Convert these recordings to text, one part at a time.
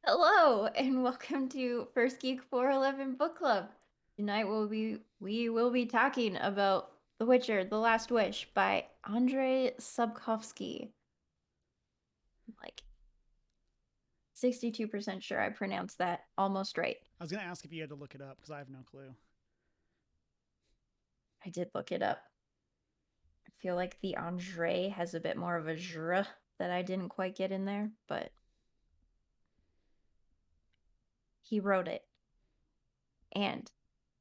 Hello and welcome to First Geek 411 Book Club. Tonight we will be talking about The Witcher: The Last Wish by Andrzej Sapkowski. Like 62% sure I pronounced that almost right. I was going to ask if you had to look it up because I have no clue. I did look it up. I feel like the Andrzej has a bit more of a zr that I didn't quite get in there, but he wrote it. And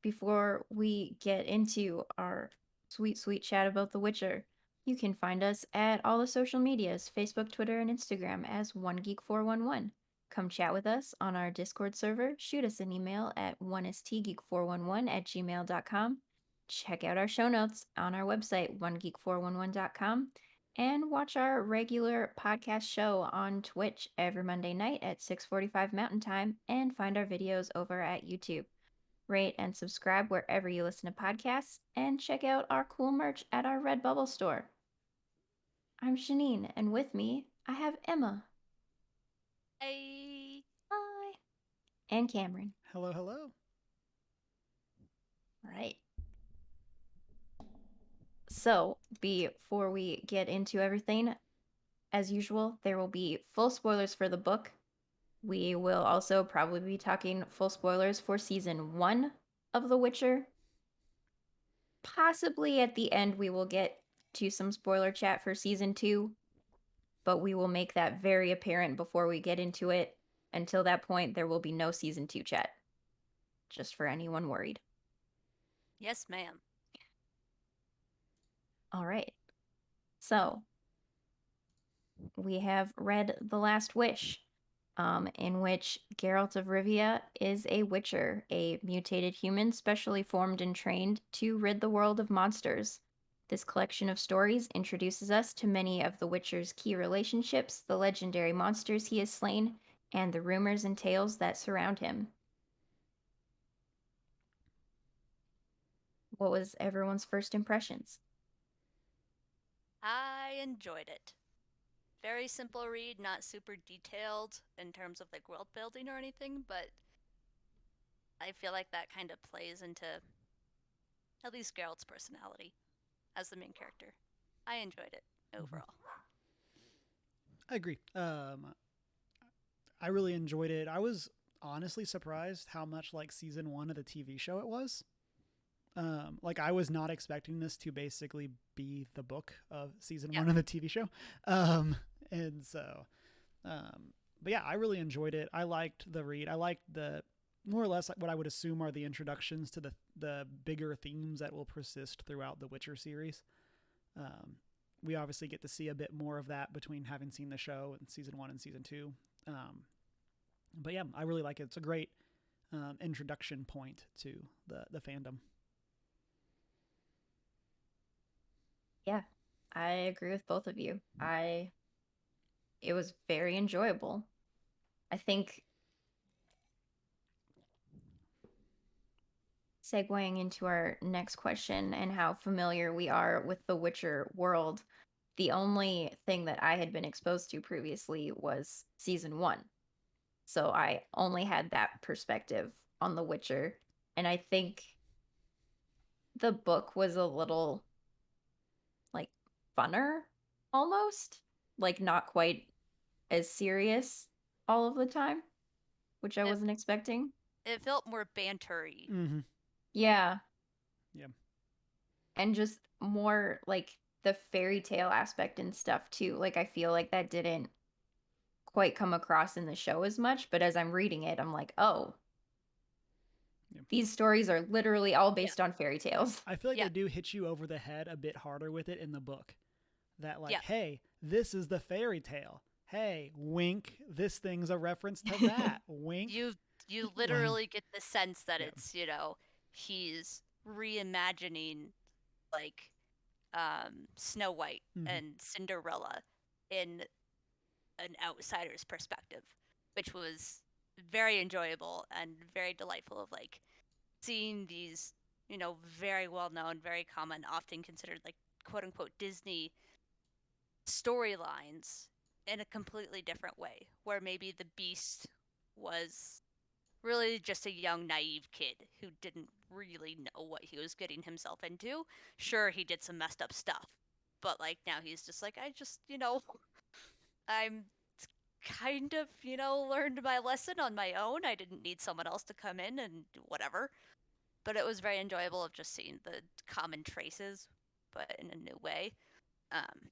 before we get into our sweet, sweet chat about The Witcher, you can find us at all the social medias, Facebook, Twitter, and Instagram as OneGeek411. Come chat with us on our Discord server. Shoot us an email at onestgeek411@gmail.com. Check out our show notes on our website, onegeek411.com. And watch our regular podcast show on Twitch every Monday night at 6:45 Mountain Time, and find our videos over at YouTube. Rate and subscribe wherever you listen to podcasts, and check out our cool merch at our Redbubble store. I'm Shanine, and with me, I have Emma. Hey. Hi. And Cameron. Hello, hello. All right. So, before we get into everything, as usual, there will be full spoilers for the book. We will also probably be talking full spoilers for season 1 of The Witcher. Possibly at the end, we will get to some spoiler chat for season 2, but we will make that very apparent before we get into it. Until that point, there will be no season 2 chat. Just for anyone worried. Yes, ma'am. All right. So, we have read The Last Wish, in which Geralt of Rivia is a witcher, a mutated human specially formed and trained to rid the world of monsters. This collection of stories introduces us to many of the Witcher's key relationships, the legendary monsters he has slain, and the rumors and tales that surround him. What was everyone's first impressions? I enjoyed it. Very simple read, not super detailed in terms of like world building or anything, but I feel like that kind of plays into at least Geralt's personality as the main character. I enjoyed it Mm-hmm. overall. I agree. I really enjoyed it. I was honestly surprised how much like season one of the TV show it was. Like I was not expecting this to basically be the book of season Yeah. one of the TV show. Um, and so, um, but yeah, I really enjoyed it. I liked the read. I liked the more or less what I would assume are the introductions to the bigger themes that will persist throughout the Witcher series. Um, we obviously get to see a bit more of that between having seen the show in season one and season two. But yeah, I really like it. It's a great introduction point to the fandom. Yeah, I agree with both of you. It was very enjoyable. I think segueing into our next question and how familiar we are with the Witcher world, the only thing that I had been exposed to previously was season 1. So I only had that perspective on The Witcher. And I think the book was a little like funner almost, like not quite as serious all of the time, which I It wasn't expecting. it felt more bantery. Mm-hmm. Yeah, Yeah. and just more like the fairy tale aspect and stuff too. Like I feel like that didn't quite come across in the show as much, but as I'm reading it, I'm like, "Oh, Yeah. these stories are literally all Yeah. based on fairy Yeah. tales." I feel like Yeah. they do hit you over the head a bit harder with it in the book. That like, Yeah. hey, this is the fairy tale. Hey, wink, this thing's a reference to that. Wink. You you Like, literally get the sense that yeah. he's reimagining like Snow White Mm-hmm. and Cinderella in an outsider's perspective, which was very enjoyable and very delightful of like seeing these, very well known, very common, often considered like quote unquote Disney storylines in a completely different way, where maybe the beast was really just a young, naive kid who didn't really know what he was getting himself into. Sure, he did some messed up stuff, but like now he's just like, I'm kind of, learned my lesson on my own. I didn't need someone else to come in and whatever. But it was very enjoyable of just seeing the common traces, but in a new way. Um,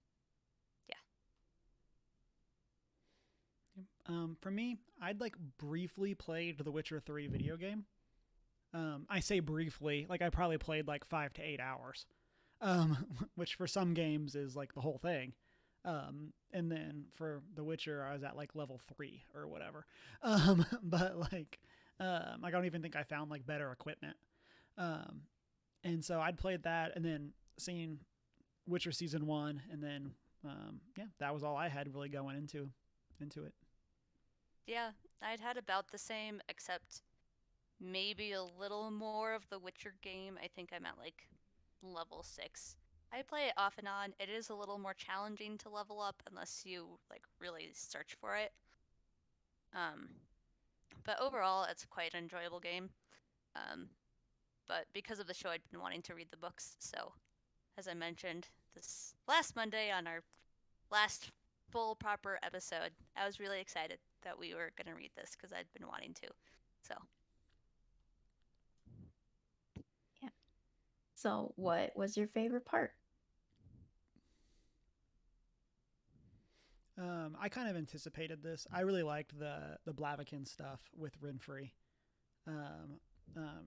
For me, I'd like briefly played the Witcher 3 video game. I say briefly, like I probably played like 5 to 8 hours, which for some games is like the whole thing. And then for The Witcher, I was at like level 3 or whatever. But I don't even think I found like better equipment. Um, and so I'd played that and then seen Witcher season 1, and then yeah, that was all I had really going into it. yeah, I'd had about the same, except maybe a little more of the Witcher game. I think I'm at like level 6. I play it off and on. It is a little more challenging to level up unless you like really search for it. Um, but overall, it's quite an enjoyable game. Um, but because of the show, I'd been wanting to read the books. So, as I mentioned, this last Monday on our last full proper episode, I was really excited that we were going to read this because I'd been wanting to. So, Yeah. So, what was your favorite part? I kind of anticipated this. I really liked the Blaviken stuff with Renfrey. Um,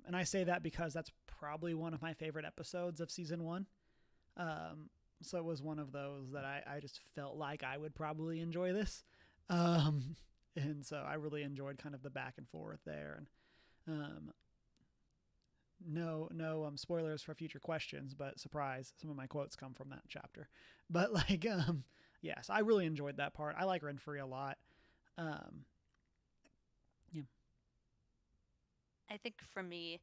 and I say that because that's probably one of my favorite episodes of season 1. So it was one of those that I just felt like I would probably enjoy this. Um, and so I really enjoyed kind of the back and forth there. And no spoilers for future questions, but surprise, some of my quotes come from that chapter. But yes, I really enjoyed that part. I like Renfrey a lot. Um, yeah. I think for me,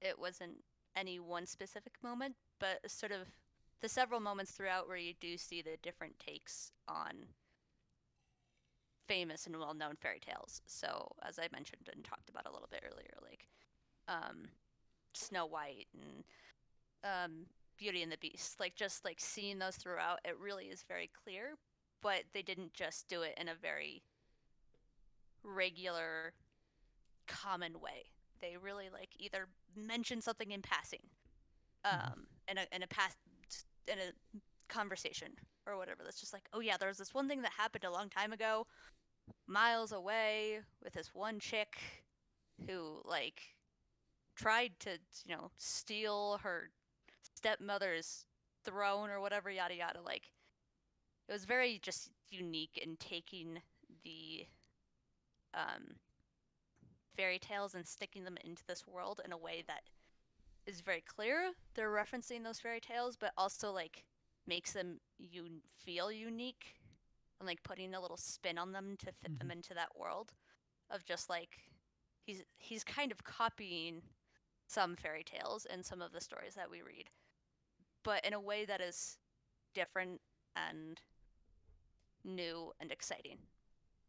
it wasn't any one specific moment, but sort of the several moments throughout where you do see the different takes on famous and well known fairy tales. So, as I mentioned and talked about a little bit earlier, like um, Snow White and Beauty and the Beast, like just like seeing those throughout, it really is very clear. But they didn't just do it in a very regular, common way. They really like either mention something in passing, Mm-hmm. in a conversation or whatever. That's just like, oh yeah, there was this one thing that happened a long time ago, miles away, with this one chick who like tried to steal her stepmother's throne or whatever, yada yada. Like it was very just unique in taking the um, fairy tales and sticking them into this world in a way that is very clear. They're referencing those fairy tales, but also like makes them feel unique and like putting a little spin on them to fit Mm-hmm. them into that world of just like he's kind of copying some fairy tales and some of the stories that we read, but in a way that is different and new and exciting.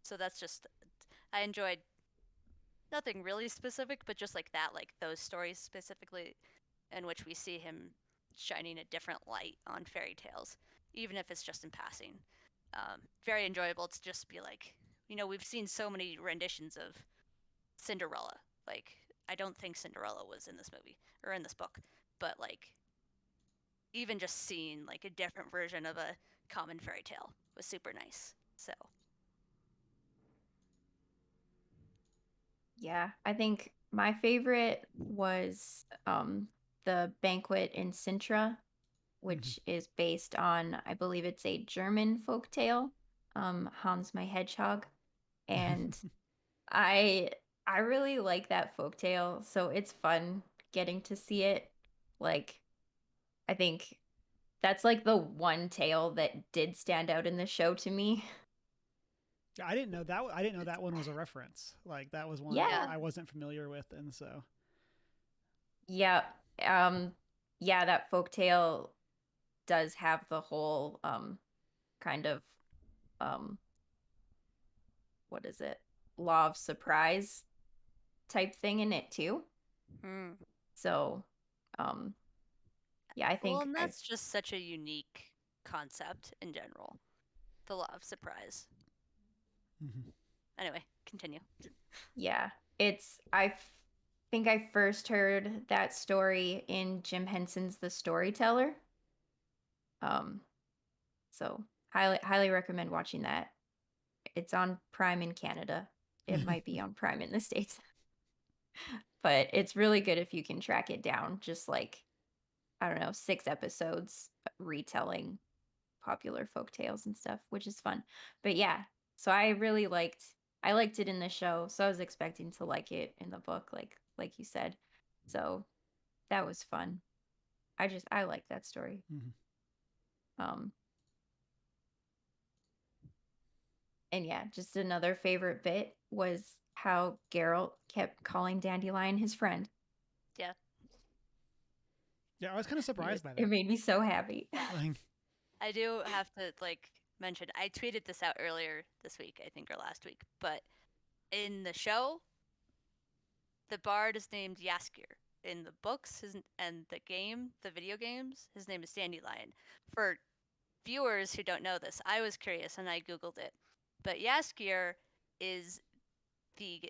So that's just I enjoyed nothing really specific, but just like that, like those stories specifically in which we see him shining a different light on fairy tales, even if it's just in passing. Very enjoyable to just be like, we've seen so many renditions of Cinderella. Like, I don't think Cinderella was in this movie or in this book, but like, even just seeing like a different version of a common fairy tale was super nice. So, Yeah, I think my favorite was the banquet in Sintra, Mm-hmm. which is based on, I believe it's a German folk tale, Hans my Hedgehog. And I I really like that folk tale, so it's fun getting to see it. Like, I think that's like the one tale that did stand out in the show to me. I didn't know that. I didn't know that one was a reference. Like that was one that Yeah. yeah, I wasn't familiar with, and so Yeah. Um yeah, that folk tale does have the whole kind of um what is it? law of surprise type thing in it too. Hmm. So, um, yeah, I Well, think and that's just such a unique concept in general. The law of surprise. Mm-hmm. Anyway, continue. yeah, think I first heard that story in Jim Henson's The Storyteller. Um, so highly recommend watching that. It's on Prime in Canada. It might be on Prime in the States. But it's really good if you can track it down. Just like, I don't know, 6 episodes retelling popular folk tales and stuff, which is fun. But yeah, so I liked it in the show, so I was expecting to like it in the book, like you said. So that was fun. I like that story. Mm-hmm. Um and yeah, just another favorite bit was how Geralt kept calling Dandelion his friend. Yeah. Yeah, I was kind of surprised by that. It made me so happy. Like, I do have to mention I tweeted this out earlier this week, I think, or last week, but in the show, the bard is named Yaskir. In the books and the video games, his name is Dandelion. For viewers who don't know this, I was curious and I googled it. But Yaskir is the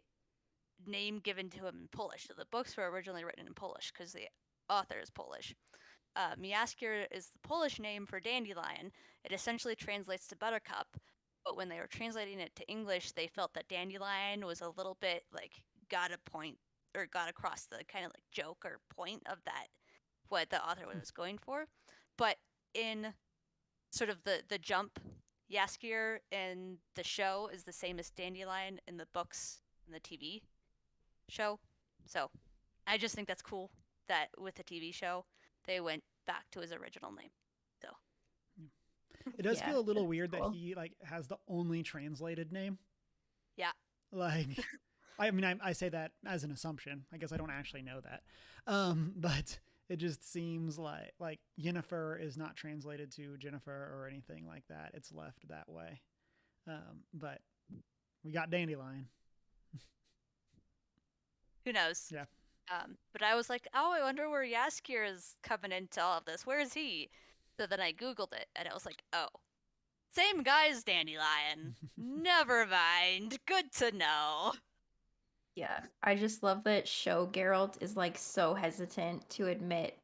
name given to him in Polish. So the books were originally written in Polish because the author is Polish. Miaskier is the Polish name for dandelion. It essentially translates to buttercup, but when they were translating it to English, they felt that dandelion was a little bit got a point or got across the kind of joke or point of that what the author was going for. But in sort of the jump, Yaskier in the show is the same as dandelion in the books and the TV show. So I just think that's cool that with the TV show they went back to his original name. So it does Yeah, feel a little that's weird that cool. he has the only translated name. yeah, Like, I mean, I say that as an assumption. I guess I don't actually know that, but it just seems like Yennefer is not translated to Jennifer or anything like that. It's left that way. But we got Dandelion. who knows? Yeah. But I was like, oh, I wonder where Yaskir is coming into all of this. Where is he? So then I Googled it, and I was like, oh, same guy as Dandelion. Never mind. Good to know. Yeah, I just love that show Geralt is so hesitant to admit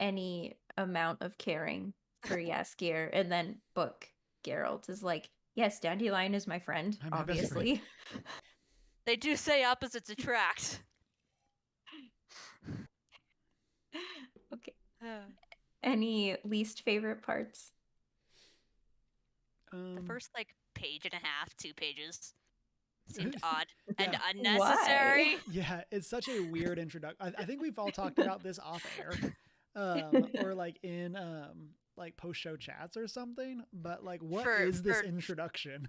any amount of caring for Yaskir, and then book Geralt is like, yes, Dandelion is my friend, I'm my best friend. obviously. They do say opposites attract. Okay. Any least favorite parts? The first page and a half, 2 pages seemed Yeah. odd and Why? unnecessary. Yeah, it's such a weird introduction. I think we've all talked about this off air, or in post show chats or something. But what is this for introduction?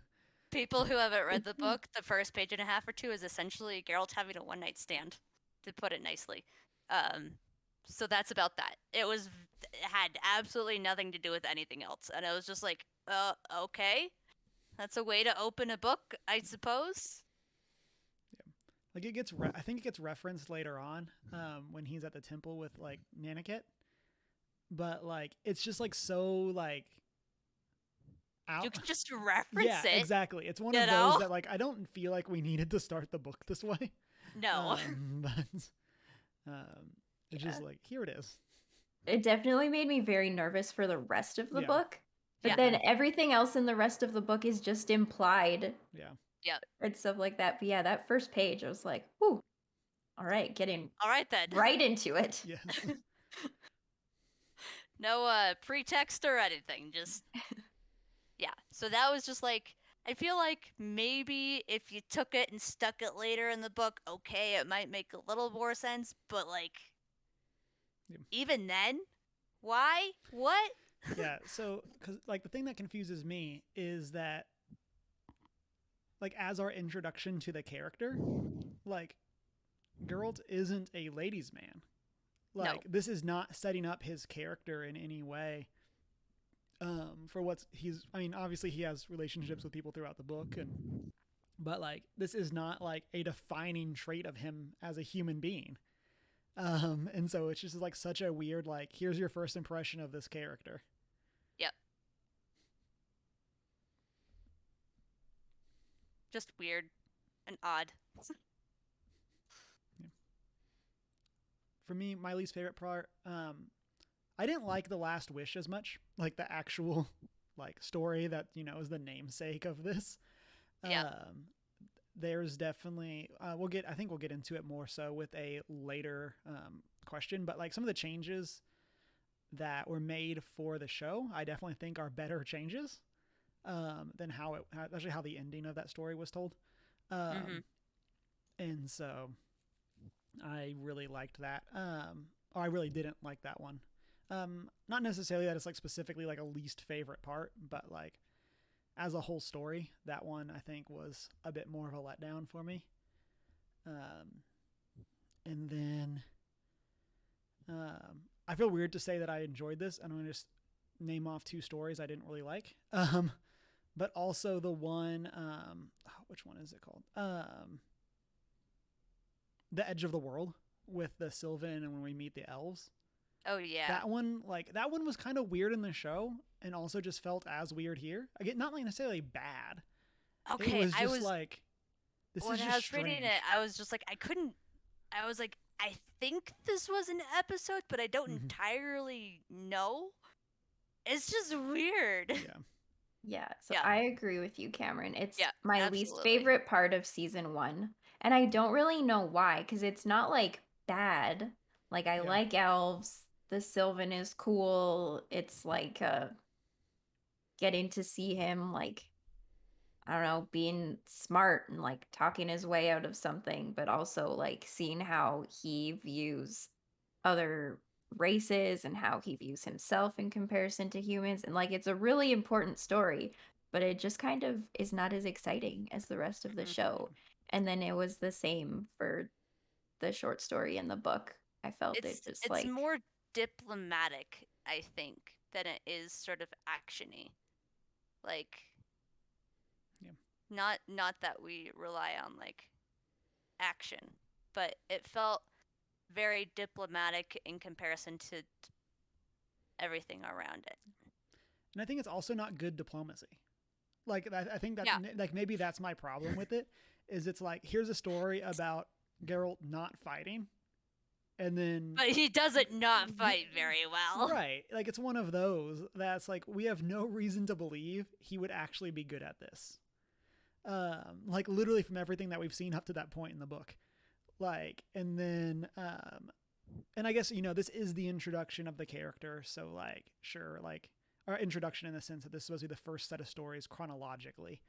people who haven't read the book, the first page and a half or two is essentially Geralt having a one night stand, to put it nicely. So that's about that. It had absolutely nothing to do with anything else, and I was just like, okay, that's a way to open a book, I suppose. Like I think it gets referenced later on when he's at the temple with Nanakit, but it's just so out. You can just reference Yeah, it. exactly. It's one you of know? those that I don't feel like we needed to start the book this way. No. But it's just here it is. It definitely made me very nervous for the rest of the Yeah. book. But Yeah. then everything else in the rest of the book is just implied Yeah. Yeah. and stuff like that. But yeah, that first page, I was like, whew, all right, getting All right then. right into it. Yes. No pretext or anything. Just yeah. So that was just I feel like maybe if you took it and stuck it later in the book, okay, it might make a little more sense. But Yeah. even then, why? What? Yeah. So, because the thing that confuses me is that as our introduction to the character, Geralt isn't a ladies' man. No. This is not setting up his character in any way. For what's he's. I mean, obviously he has relationships with people throughout the book, and but like this is not like a defining trait of him as a human being. And so it's just like such a weird, like, here's your first impression of this character. Yep. Just weird and odd. For me, my least favorite part, I didn't like The Last Wish as much, like the actual like story that, you know, is the namesake of this. Yeah. There's definitely I think we'll get into it more so with a later question, but like some of the changes that were made for the show, I definitely think are better changes than how the ending of that story was told. And so I really liked that. Or I really didn't like that one. Not necessarily that it's like specifically like a least favorite part, but like as a whole story, that one I think was a bit more of a letdown for me. And then I feel weird to say that I enjoyed this, and I'm going to just name off 2 stories I didn't really like. But also the one, which one is it called? The Edge of the World with the Sylvan and when we meet the elves. Oh yeah. That one was kind of weird in the show, and also just felt as weird here. Again, not like necessarily bad. Okay, it was just like this when is just I was strange. reading it, I was just like, I was like, I think this was an episode, but I don't entirely know. It's just weird. Yeah. So I agree with you, Cameron. It's my absolutely. least favorite part of season 1. And I don't really know why, because it's not like bad. Like I like elves. The Sylvan is cool. It's like getting to see him like, I don't know, being smart and like talking his way out of something, but also like seeing how he views other races and how he views himself in comparison to humans. And like it's a really important story, but it just kind of is not as exciting as the rest of the show. And then it was the same for the short story in the book. I felt it's more diplomatic, I think, than it is sort of actiony. Like not that we rely on like action, but it felt very diplomatic in comparison to everything around it. And I think it's also not good diplomacy. Like I think that like maybe that's my problem with it, is it's like, here's a story about Geralt not fighting, and then but he doesn't not fight very well. Right. Like it's one of those that's like, we have no reason to believe he would actually be good at this. Like literally from everything that we've seen up to that point in the book. Like, and then and I guess, you know, this is the introduction of the character, so like sure, like our introduction in the sense that this is supposed to be the first set of stories chronologically.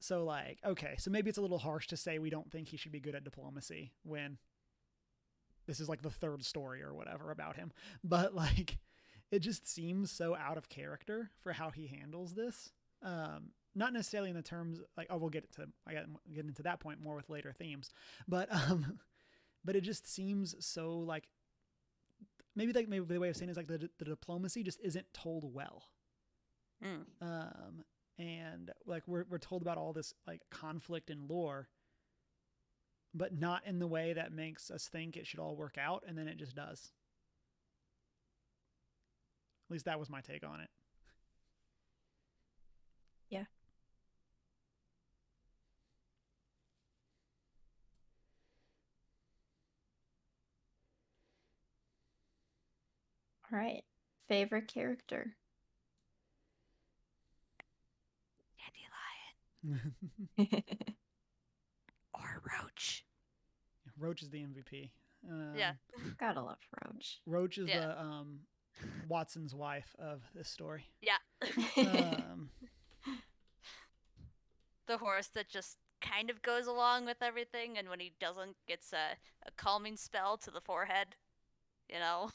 So like, okay, so maybe it's a little harsh to say we don't think he should be good at diplomacy when this is like the 3rd story or whatever about him. But like, it just seems so out of character for how he handles this. Not necessarily in the terms like, oh, I get into that point more with later themes, but it just seems so like, maybe the way of saying it is like the diplomacy just isn't told well. And like we're told about all this like conflict and lore, but not in the way that makes us think it should all work out, and then it just does. At least that was my take on it. Yeah. All right. Favorite character? Dandelion. Or Roach. Roach is the MVP. Gotta love Roach. Roach is the Watson's wife of this story. Yeah. The horse that just kind of goes along with everything, and when he doesn't, gets a calming spell to the forehead. You know?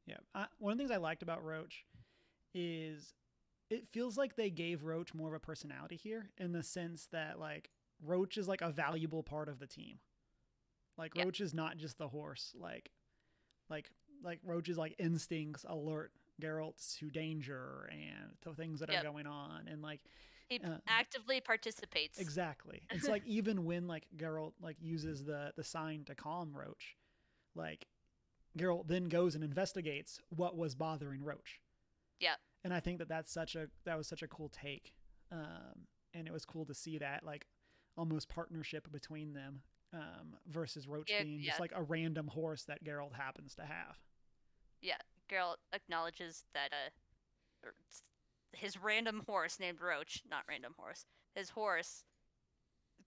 Yeah. One of the things I liked about Roach is it feels like they gave Roach more of a personality here, in the sense that like Roach is like a valuable part of the team. Like Roach is not just the horse. Like Roach's like instincts alert Geralt to danger and to things that are going on, and like He actively participates. Exactly. It's like even when like Geralt like uses the sign to calm Roach, like Geralt then goes and investigates what was bothering Roach. Yeah. And I think that was such a cool take, and it was cool to see that like almost partnership between them, versus Roach being just like a random horse that Geralt happens to have. Yeah, Geralt acknowledges that his random horse named Roach, not random horse, his horse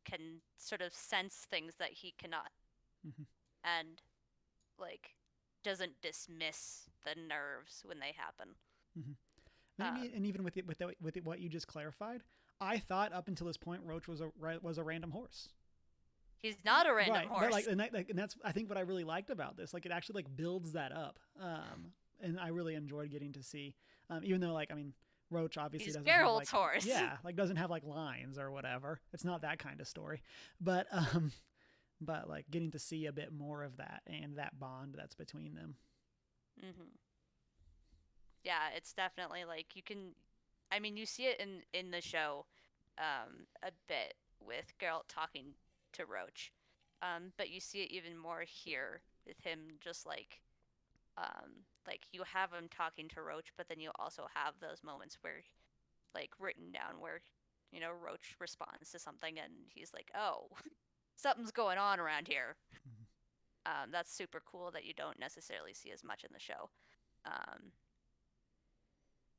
can sort of sense things that he cannot, and like doesn't dismiss the nerves when they happen. And even with what you just clarified, I thought up until this point Roach was a random horse. He's not a random horse. But like, and that's I think what I really liked about this. Like, it actually like builds that up, and I really enjoyed getting to see. Even though like I mean, Roach obviously doesn't have like, horse. Yeah, like doesn't have like lines or whatever. It's not that kind of story, but like getting to see a bit more of that and that bond that's between them. Yeah, it's definitely like you see it in the show a bit with Geralt talking to Roach, but you see it even more here with him just like you have him talking to Roach, but then you also have those moments where like written down where Roach responds to something and he's like, oh, something's going on around here. That's super cool that you don't necessarily see as much in the show.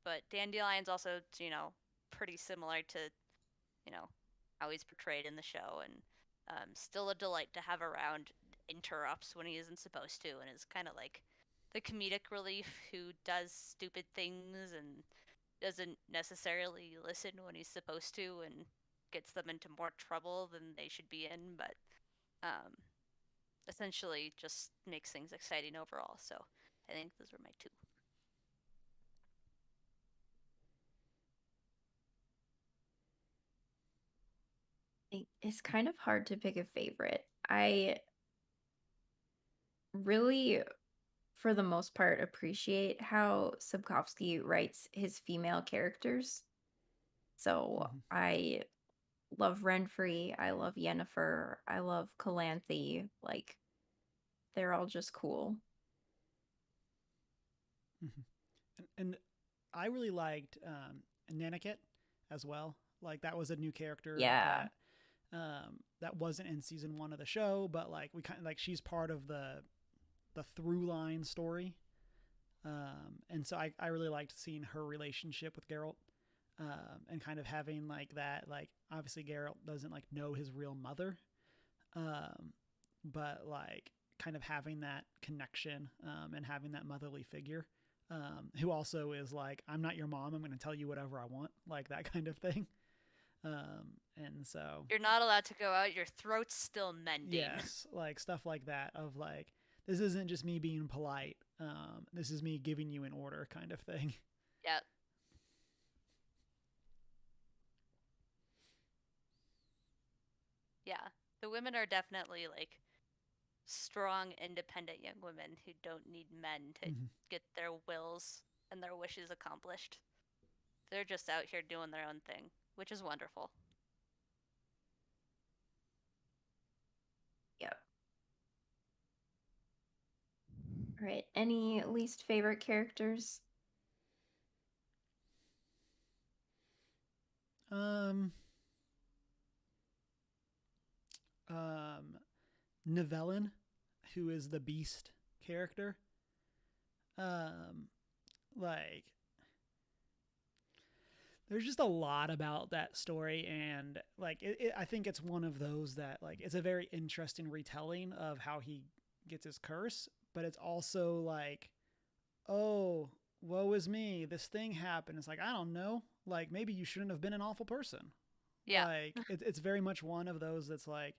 But Dandelion's also, pretty similar to, how he's portrayed in the show, and still a delight to have around. Interrupts when he isn't supposed to, and is kind of like the comedic relief who does stupid things and doesn't necessarily listen when he's supposed to, and gets them into more trouble than they should be in, but essentially just makes things exciting overall. So I think those are my two. It's kind of hard to pick a favorite. I really, for the most part, appreciate how Sapkowski writes his female characters. So I love Renfrey, I love Yennefer, I love Calanthe. Like, they're all just cool. And I really liked Nanakit as well. Like, that was a new character that wasn't in season 1 of the show, but like we kind of like she's part of the through line story, and so I really liked seeing her relationship with Geralt, and kind of having like that, like obviously Geralt doesn't like know his real mother, but like kind of having that connection, and having that motherly figure, who also is like, I'm not your mom, I'm going to tell you whatever I want, like that kind of thing. And so you're not allowed to go out, your throat's still mending. Yes, like stuff like that, of like, this isn't just me being polite, this is me giving you an order kind of thing. Yep. Yeah, the women are definitely like strong, independent young women who don't need men to get their wills and their wishes accomplished. They're just out here doing their own thing, which is wonderful. Yep. All right. Any least favorite characters? Nivellen, who is the Beast character. Like, there's just a lot about that story, and like I think it's one of those that like it's a very interesting retelling of how he gets his curse, but it's also like, oh, woe is me, this thing happened. It's like, I don't know, like maybe you shouldn't have been an awful person. Yeah. Like it's very much one of those that's like,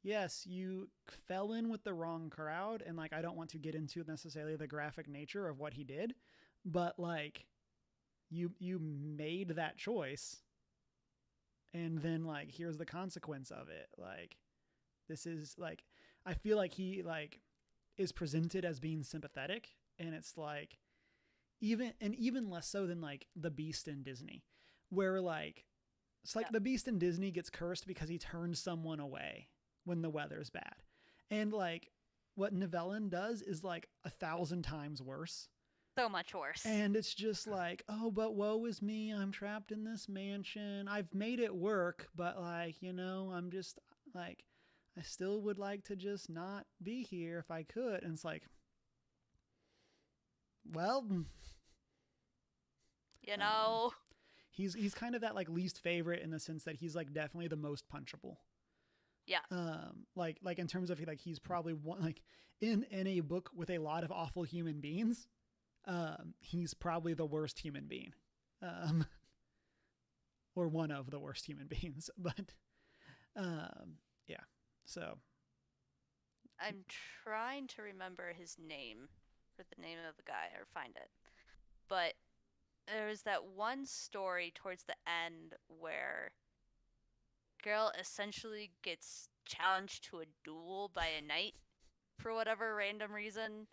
yes, you fell in with the wrong crowd, and like I don't want to get into necessarily the graphic nature of what he did, but like you made that choice, and then like here's the consequence of it. Like, this is like, I feel like he like is presented as being sympathetic, and it's like even less so than like the Beast in Disney, where like It's like the Beast in Disney gets cursed because he turns someone away when the weather's bad. And like what Nivellen does is like 1,000 times worse. So much worse. And it's just like, oh, but woe is me. I'm trapped in this mansion. I've made it work, but like, you know, I'm just like, I still would like to just not be here if I could. And it's like, well, you know, he's kind of that like least favorite in the sense that he's like definitely the most punchable. Yeah. Like in terms of like he's probably one like in a book with a lot of awful human beings. He's probably the worst human being, or one of the worst human beings. But yeah. So I'm trying to remember his name, or the name of the guy, or find it. But there's that one story towards the end where Geralt essentially gets challenged to a duel by a knight for whatever random reason,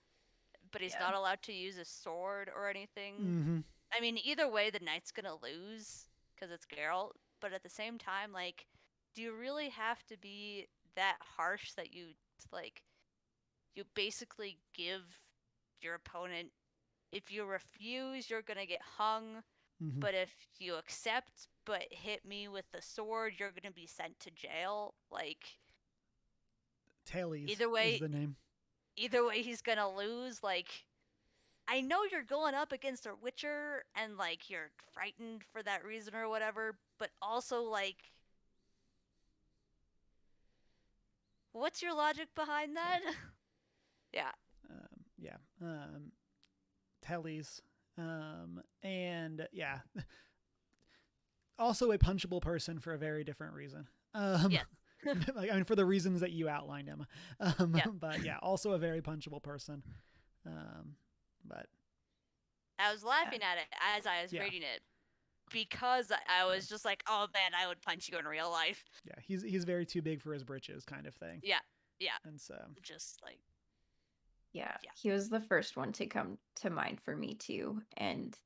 but he's not allowed to use a sword or anything. Mm-hmm. I mean, either way, the knight's gonna lose because it's Geralt. But at the same time, like, do you really have to be that harsh that you basically give your opponent? If you refuse, you're gonna get hung. Mm-hmm. But if you accept but hit me with the sword, you're gonna be sent to jail. Like, Tailies either way, is the name. Either way, he's gonna lose. Like, I know you're going up against a Witcher and like you're frightened for that reason or whatever, but also like, what's your logic behind that? Yeah. Tailies. And yeah. Also a punchable person for a very different reason. Yes. Like, I mean, for the reasons that you outlined, Emma. But yeah, also a very punchable person. But I was laughing at it as I was reading it because I was just like, oh man, I would punch you in real life. Yeah, he's very too big for his britches kind of thing. Yeah. And so just like, yeah, he was the first one to come to mind for me too. And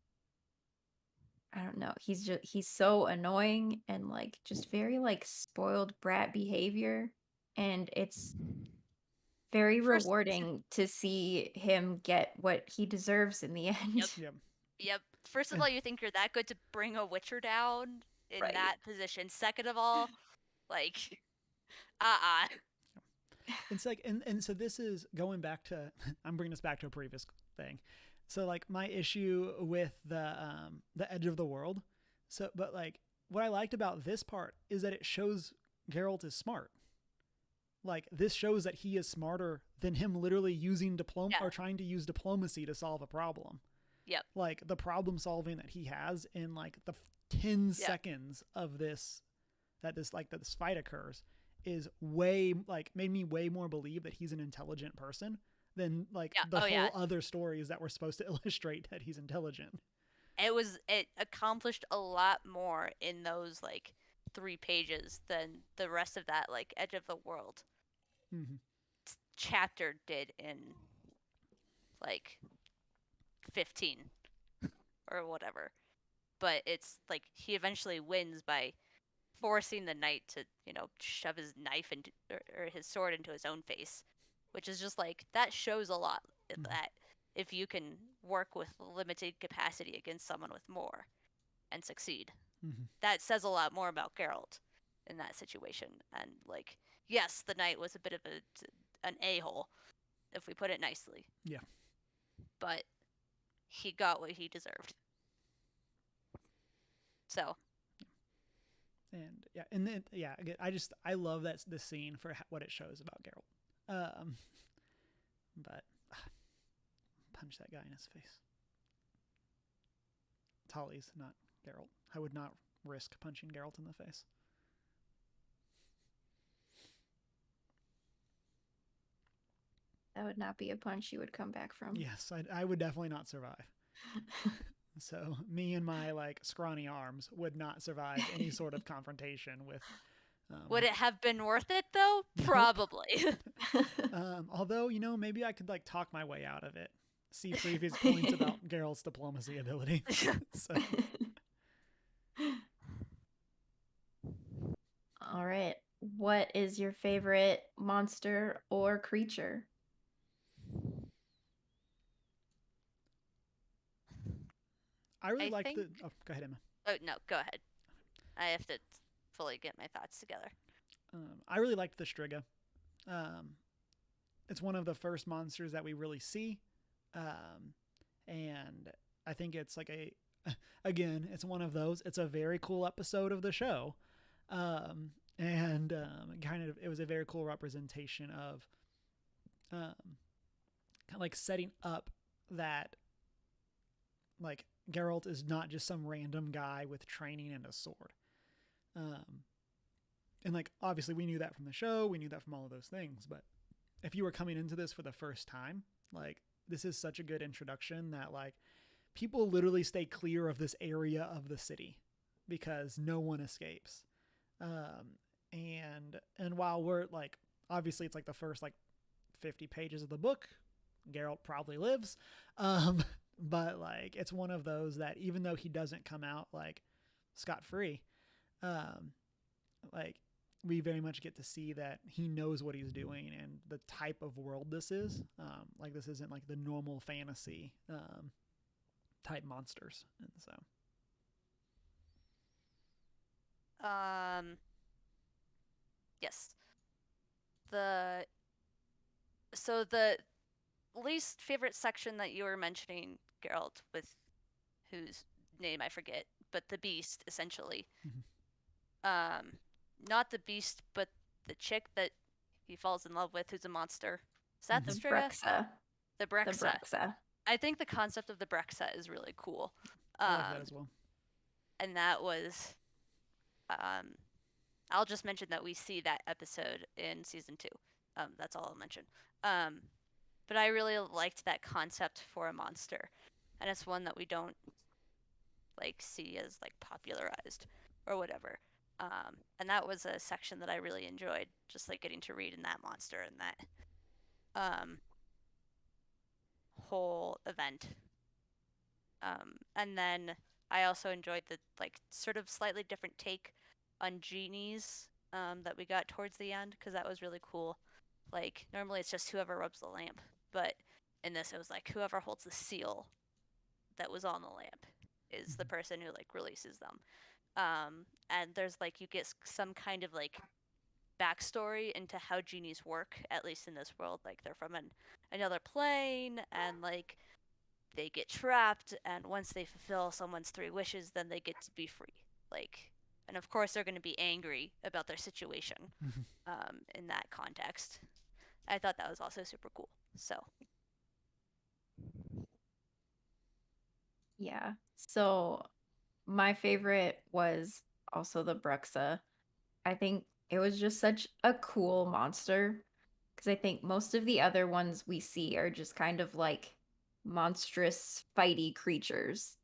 I don't know, he's so annoying and like just very like spoiled brat behavior, and it's very rewarding to see him get what he deserves in the end. Yep. First of all, you think you're that good to bring a Witcher down in that position. Second of all, like, It's like, and so this is going back to, I'm bringing us back to a previous thing. So like my issue with the edge of the world. So, but like what I liked about this part is that it shows Geralt is smart. Like this shows that he is smarter than him literally using or trying to use diplomacy to solve a problem. Yep. Like the problem solving that he has in like the 10 seconds of this fight occurs is way like made me way more believe that he's an intelligent person than like the whole other stories that were supposed to illustrate that he's intelligent. It accomplished a lot more in those like 3 pages than the rest of that like Edge of the World chapter did in like 15 or whatever. But it's like he eventually wins by forcing the knight to, shove his knife into or his sword into his own face, which is just like, that shows a lot that if you can work with limited capacity against someone with more and succeed, that says a lot more about Geralt in that situation. And like, yes, the knight was a bit of an a-hole, if we put it nicely. Yeah. But he got what he deserved. So. And then I love this scene for what it shows about Geralt. But punch that guy in his face. Tailies, not Geralt. I would not risk punching Geralt in the face. That would not be a punch you would come back from. Yes, I would definitely not survive. So me and my like scrawny arms would not survive any sort of confrontation with. Would it have been worth it though? Probably. Although maybe I could like talk my way out of it. See previous points about Geralt's diplomacy ability. So. All right. What is your favorite monster or creature? I really I like think. the. Oh, go ahead, Emma. Oh no, go ahead. I have to fully get my thoughts together. I really liked the Striga. Um, it's one of the first monsters that we really see, and I think it's like a. Again, it's one of those. It's a very cool episode of the show, and kind of it was a very cool representation of kind of like setting up that like Geralt is not just some random guy with training and a sword. Um, and like obviously we knew that from the show, we knew that from all of those things, but if you were coming into this for the first time, like this is such a good introduction that like people literally stay clear of this area of the city because no one escapes. And while we're like obviously it's like the first like 50 pages of the book, Geralt probably lives. But like it's one of those that even though he doesn't come out like scot free, um, like we very much get to see that he knows what he's doing and the type of world this is. Like this isn't like the normal fantasy type monsters, and so. Yes. The so the least favorite section that you were mentioning, Geralt, with whose name I forget, but the beast essentially. Mm-hmm. Not the beast, but the chick that he falls in love with, who's a monster. Is that The the Striga? Bruxa. The The Brexa. Bruxa. I think the concept of the Brexa is really cool. I like that as well. And that was, I'll just mention that we see that episode in season 2. That's all I'll mention. But I really liked that concept for a monster, and it's one that we don't like see as like popularized or whatever. And that was a section that I really enjoyed, just like getting to read in that monster and that whole event. And then I also enjoyed the like sort of slightly different take on genies that we got towards the end because that was really cool. Like normally it's just whoever rubs the lamp, but in this it was like whoever holds the seal that was on the lamp is the person who like releases them. And there's like you get some kind of like backstory into how genies work, at least in this world. Like they're from another plane, and like they get trapped, and once they fulfill someone's 3 wishes, then they get to be free. Like, and of course they're going to be angry about their situation in that context. I thought that was also super cool. So Yeah. So my favorite was also the Bruxa. I think it was just such a cool monster because I think most of the other ones we see are just kind of like monstrous fighty creatures.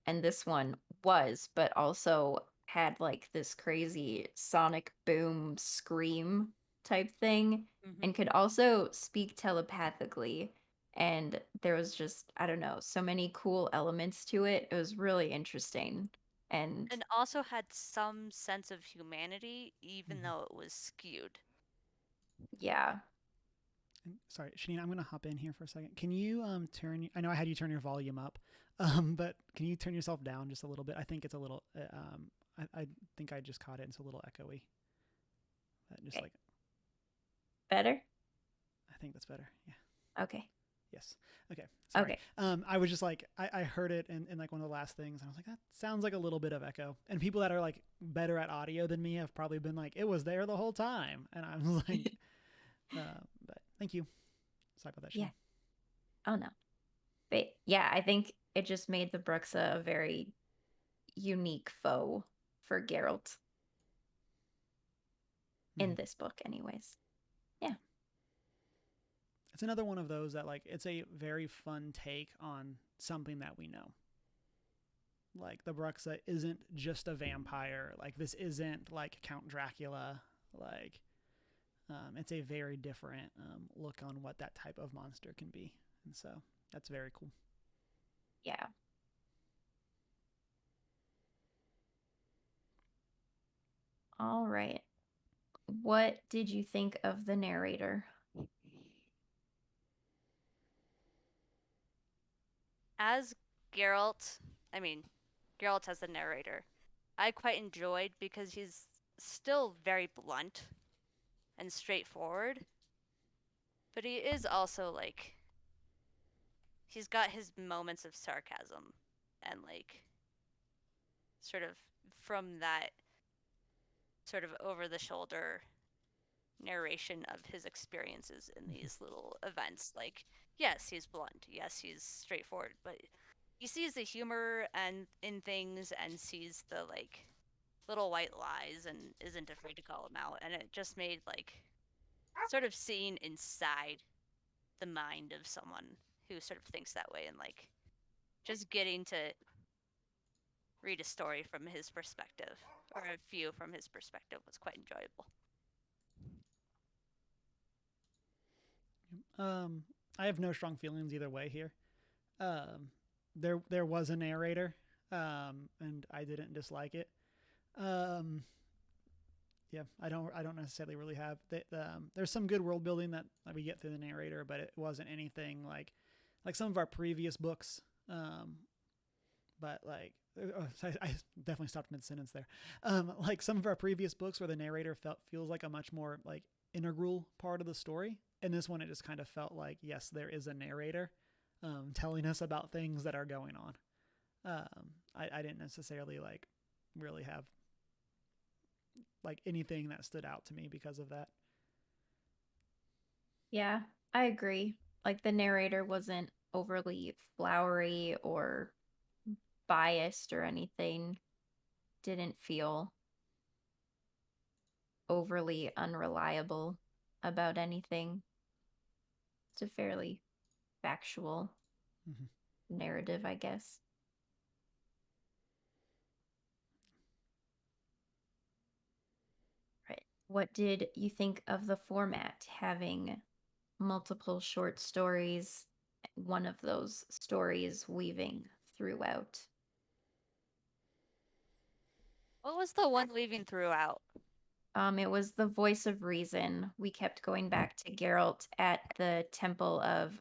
And this one was, but also had like this crazy sonic boom scream type thing and could also speak telepathically. And there was just, I don't know, so many cool elements to it. It was really interesting. And and also had some sense of humanity, even Mm-hmm. though it was skewed. yeah. And, sorry, Shanine, I'm going to hop in here for a second. Can you turn? I know I had you turn your volume up, but can you turn yourself down just a little bit? I think it's a little. I think I just caught it. It's a little echoey. Just Okay. like Better? I think that's better. Yeah. Okay. Yes. Okay. Sorry. Okay. I was just like I heard it in like one of the last things. And I was like that sounds like a little bit of echo. And people that are like better at audio than me have probably been like it was there the whole time. And I was like, but thank you. Sorry about that. Shane. Yeah. Oh no. But yeah, I think it just made the Bruxa a very unique foe for Geralt in this book, anyways. Yeah. It's another one of those that like it's a very fun take on something that we know. Like the Bruxa isn't just a vampire. Like this isn't like Count Dracula. Like it's a very different look on what that type of monster can be, and so that's very cool. Yeah. All right. What did you think of the narrator? As Geralt, I mean, Geralt as the narrator, I quite enjoyed because he's still very blunt and straightforward, but he is also like he's got his moments of sarcasm and like sort of from that sort of over the shoulder narration of his experiences in these little events. Like, yes, he's blunt. Yes, he's straightforward, but he sees the humor and in things and sees the like little white lies and isn't afraid to call them out. And it just made like sort of seeing inside the mind of someone who sort of thinks that way and like just getting to read a story from his perspective or a few from his perspective was quite enjoyable. I have no strong feelings either way here. Um, there was a narrator, and I didn't dislike it. Um, yeah, I don't necessarily really have. There's some good world building that we get through the narrator, but it wasn't anything like some of our previous books. But like I definitely stopped mid sentence there. Like some of our previous books where the narrator feels like a much more like integral part of the story. And this one, it just kind of felt like, yes, there is a narrator telling us about things that are going on. I didn't necessarily like really have like anything that stood out to me because of that. Yeah, I agree. Like the narrator wasn't overly flowery or biased or anything. Didn't feel overly unreliable about anything. It's a fairly factual Mm-hmm. narrative, I guess. Right. What did you think of the format having multiple short stories, one of those stories weaving throughout? What was the one leaving throughout? It was the voice of reason. We kept going back to Geralt at the Temple of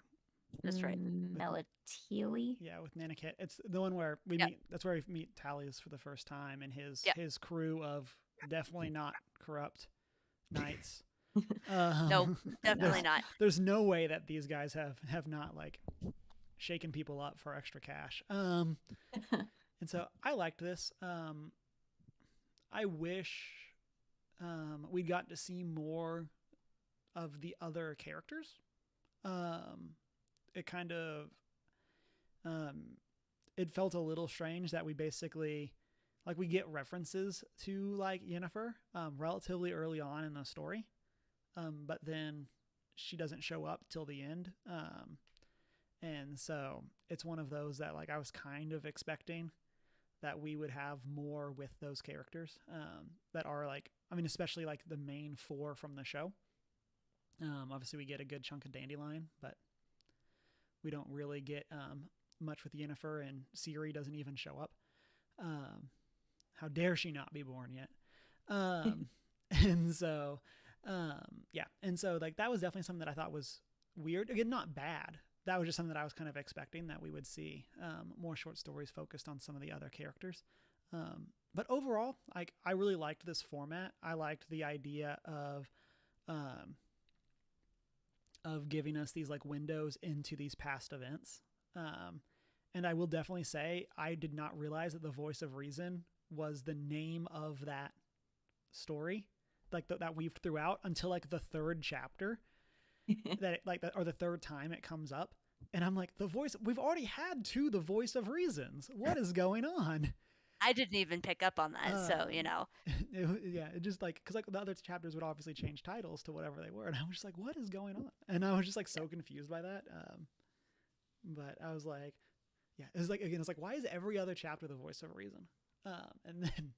That's right. Melatili. Yeah, with Naniket, it's the one where we Yep. meet. That's where we meet Talius for the first time, and his Yep. his crew of definitely not corrupt knights. Nope. There's Definitely not. there's no way that these guys have not like shaken people up for extra cash. And so I liked this. I wish we'd got to see more of the other characters. It kind of um, it felt a little strange that we basically like we get references to like Yennefer relatively early on in the story, but then she doesn't show up till the end. And so it's one of those that like I was kind of expecting that we would have more with those characters that are like I mean especially like the main four from the show. Obviously we get a good chunk of Dandelion, but we don't really get much with Yennefer, and Ciri doesn't even show up. Um, how dare she not be born yet? And so, yeah, and so like that was definitely something that I thought was weird. Again, not bad. That was just something that I was kind of expecting that we would see more short stories focused on some of the other characters. But overall, like I really liked this format. I liked the idea um, of giving us these like windows into these past events. And I will definitely say I did not realize that the voice of reason was the name of that story, like that weaved throughout until like the third chapter that it, like that or the third time it comes up, and I'm like the voice. We've already had the voice of reasons. What is going on? I didn't even pick up on that, so Yeah, it just like because like the other chapters would obviously change titles to whatever they were, and I was just like, what is going on? And I was just like so confused by that. But I was like, yeah, it was like again, it's like why is every other chapter the voice of reason? And then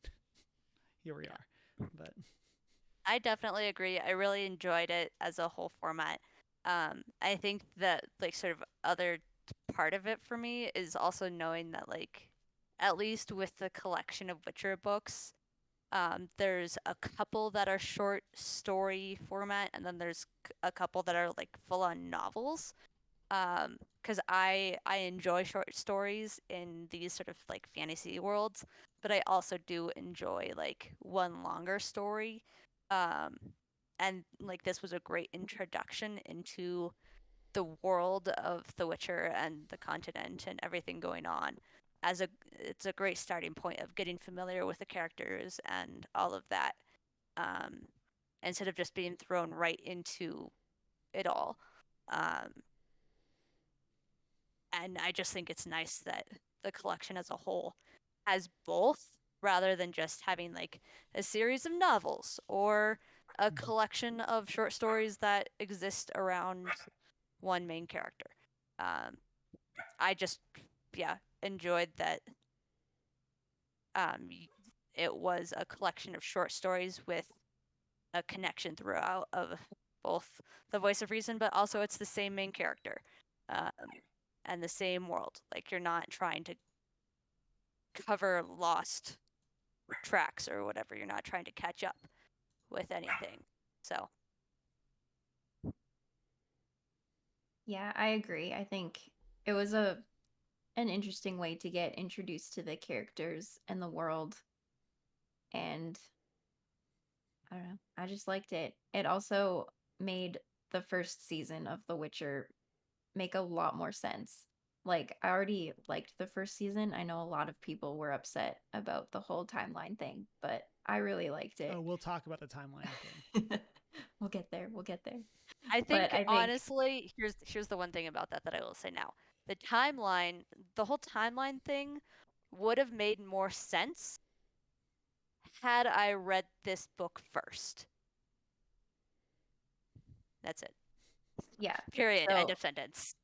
here we are. But I definitely agree. I really enjoyed it as a whole format. I think that like sort of other part of it for me is also knowing that like at least with the collection of Witcher books, There's a couple that are short story format, and then there's a couple that are like full on novels. Because I enjoy short stories in these sort of like fantasy worlds, but I also do enjoy like one longer story. Um, and like this was a great introduction into the world of The Witcher and the continent and everything going on. It's a great starting point of getting familiar with the characters and all of that, um, instead of just being thrown right into it all. Um, and I just think it's nice that the collection as a whole has both, rather than just having like a series of novels or a collection of short stories that exist around one main character. Um, I just, yeah, enjoyed that, um, it was a collection of short stories with a connection throughout of both the voice of reason, but also it's the same main character, um, and the same world. Like you're not trying to cover lost tracks or whatever. You're not trying to catch up with anything. So Yeah, I agree. I think it was an interesting way to get introduced to the characters and the world, and I don't know. I just liked it. It also made the first season of The Witcher make a lot more sense. Like, I already liked the first season. I know a lot of people were upset about the whole timeline thing, but I really liked it. Oh, we'll talk about the timeline thing. We'll get there. We'll get there. I But think I think, honestly, here's the one thing about that that I will say now. The whole timeline thing would have made more sense had I read this book first. That's it. yeah. Period. End So, of sentence.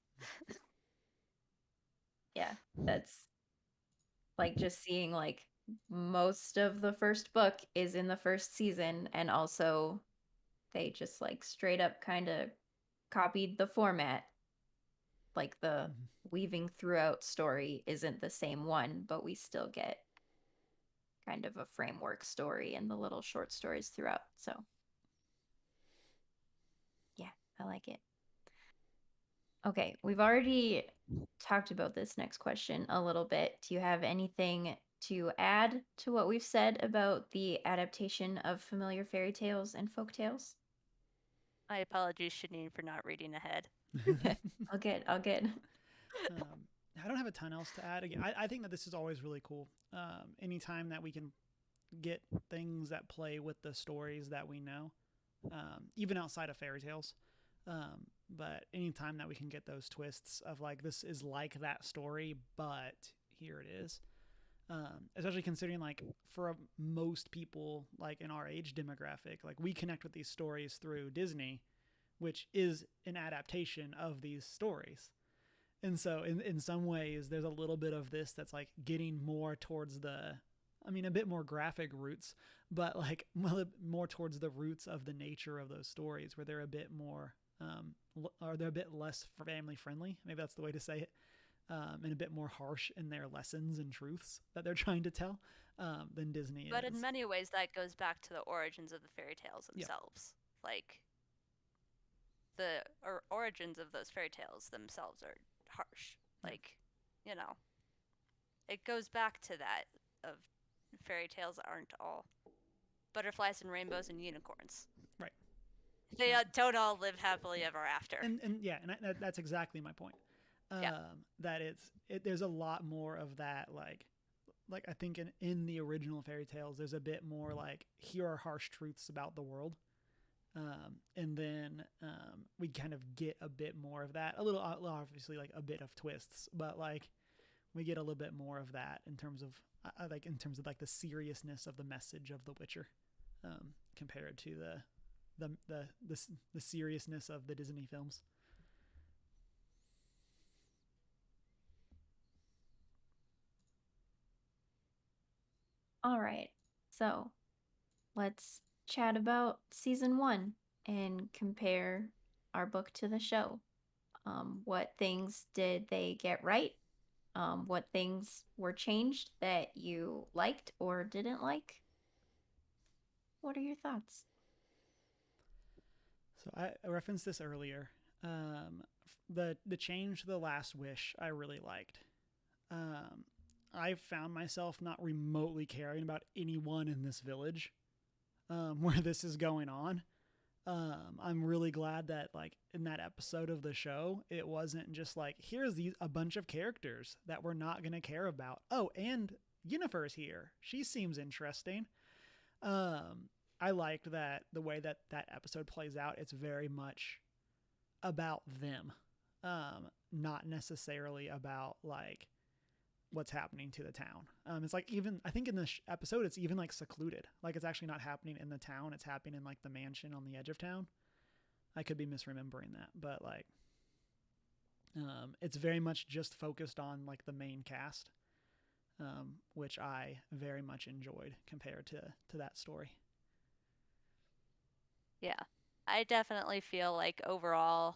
yeah, that's like just seeing like most of the first book is in the first season, and also they just like straight up kind of copied the format. Like the Mhm. weaving throughout story isn't the same one, but we still get kind of a framework story and the little short stories throughout. So, yeah, I like it. Okay, we've already talked about this next question a little bit. Do you have anything to add to what we've said about the adaptation of familiar fairy tales and folk tales? My apologies, Shanine, for not reading ahead. I'll get, I'll get. I don't have a ton else to add. Again, I think that this is always really cool. Anytime that we can get things that play with the stories that we know, even outside of fairy tales. But anytime that we can get those twists of like, this is like that story, but here it is. Especially considering like for most people like in our age demographic, like we connect with these stories through Disney, which is an adaptation of these stories. And so in some ways there's a little bit of this that's like getting more towards the, I mean, a bit more graphic roots, but like more towards the roots of the nature of those stories, where they're a bit more, or they're a bit less family friendly. Maybe that's the way to say it, and a bit more harsh in their lessons and truths that they're trying to tell, than Disney But in is. many ways, that goes back to the origins of the fairy tales Yeah. themselves. Like the origins of those fairy tales themselves are harsh. Yeah. Like, you know, it goes back to that of fairy tales aren't all butterflies and rainbows and unicorns. Right. They Yeah. don't all live happily ever after. And yeah, and that's exactly my point. Yeah. That there's a lot more of that, like I think in the original fairy tales there's a bit more like, here are harsh truths about the world, and then we kind of get a bit more of that, a little obviously like a bit of twists, but like we get a little bit more of that in terms of like the seriousness of the message of The Witcher, compared to the seriousness of the Disney films. All right. So let's chat about season one and compare our book to the show. What things did they get right? What things were changed that you liked or didn't like? what are your thoughts? So I referenced this earlier. The change to the last wish I really liked. Um, I found myself not remotely caring about anyone in this village where this is going on. I'm really glad that like in that episode of the show, it wasn't just like here's a bunch of characters that we're not gonna care about. Oh, and Yennefer's here. She seems interesting. I liked that the way that that episode plays out. It's very much about them, not necessarily about like what's happening to the town. It's like even I think in this episode it's even like secluded. Like it's actually not happening in the town. It's happening in like the mansion on the edge of town. I could be misremembering that, but like it's very much just focused on like the main cast, which I very much enjoyed compared to that story. Yeah. I definitely feel like overall,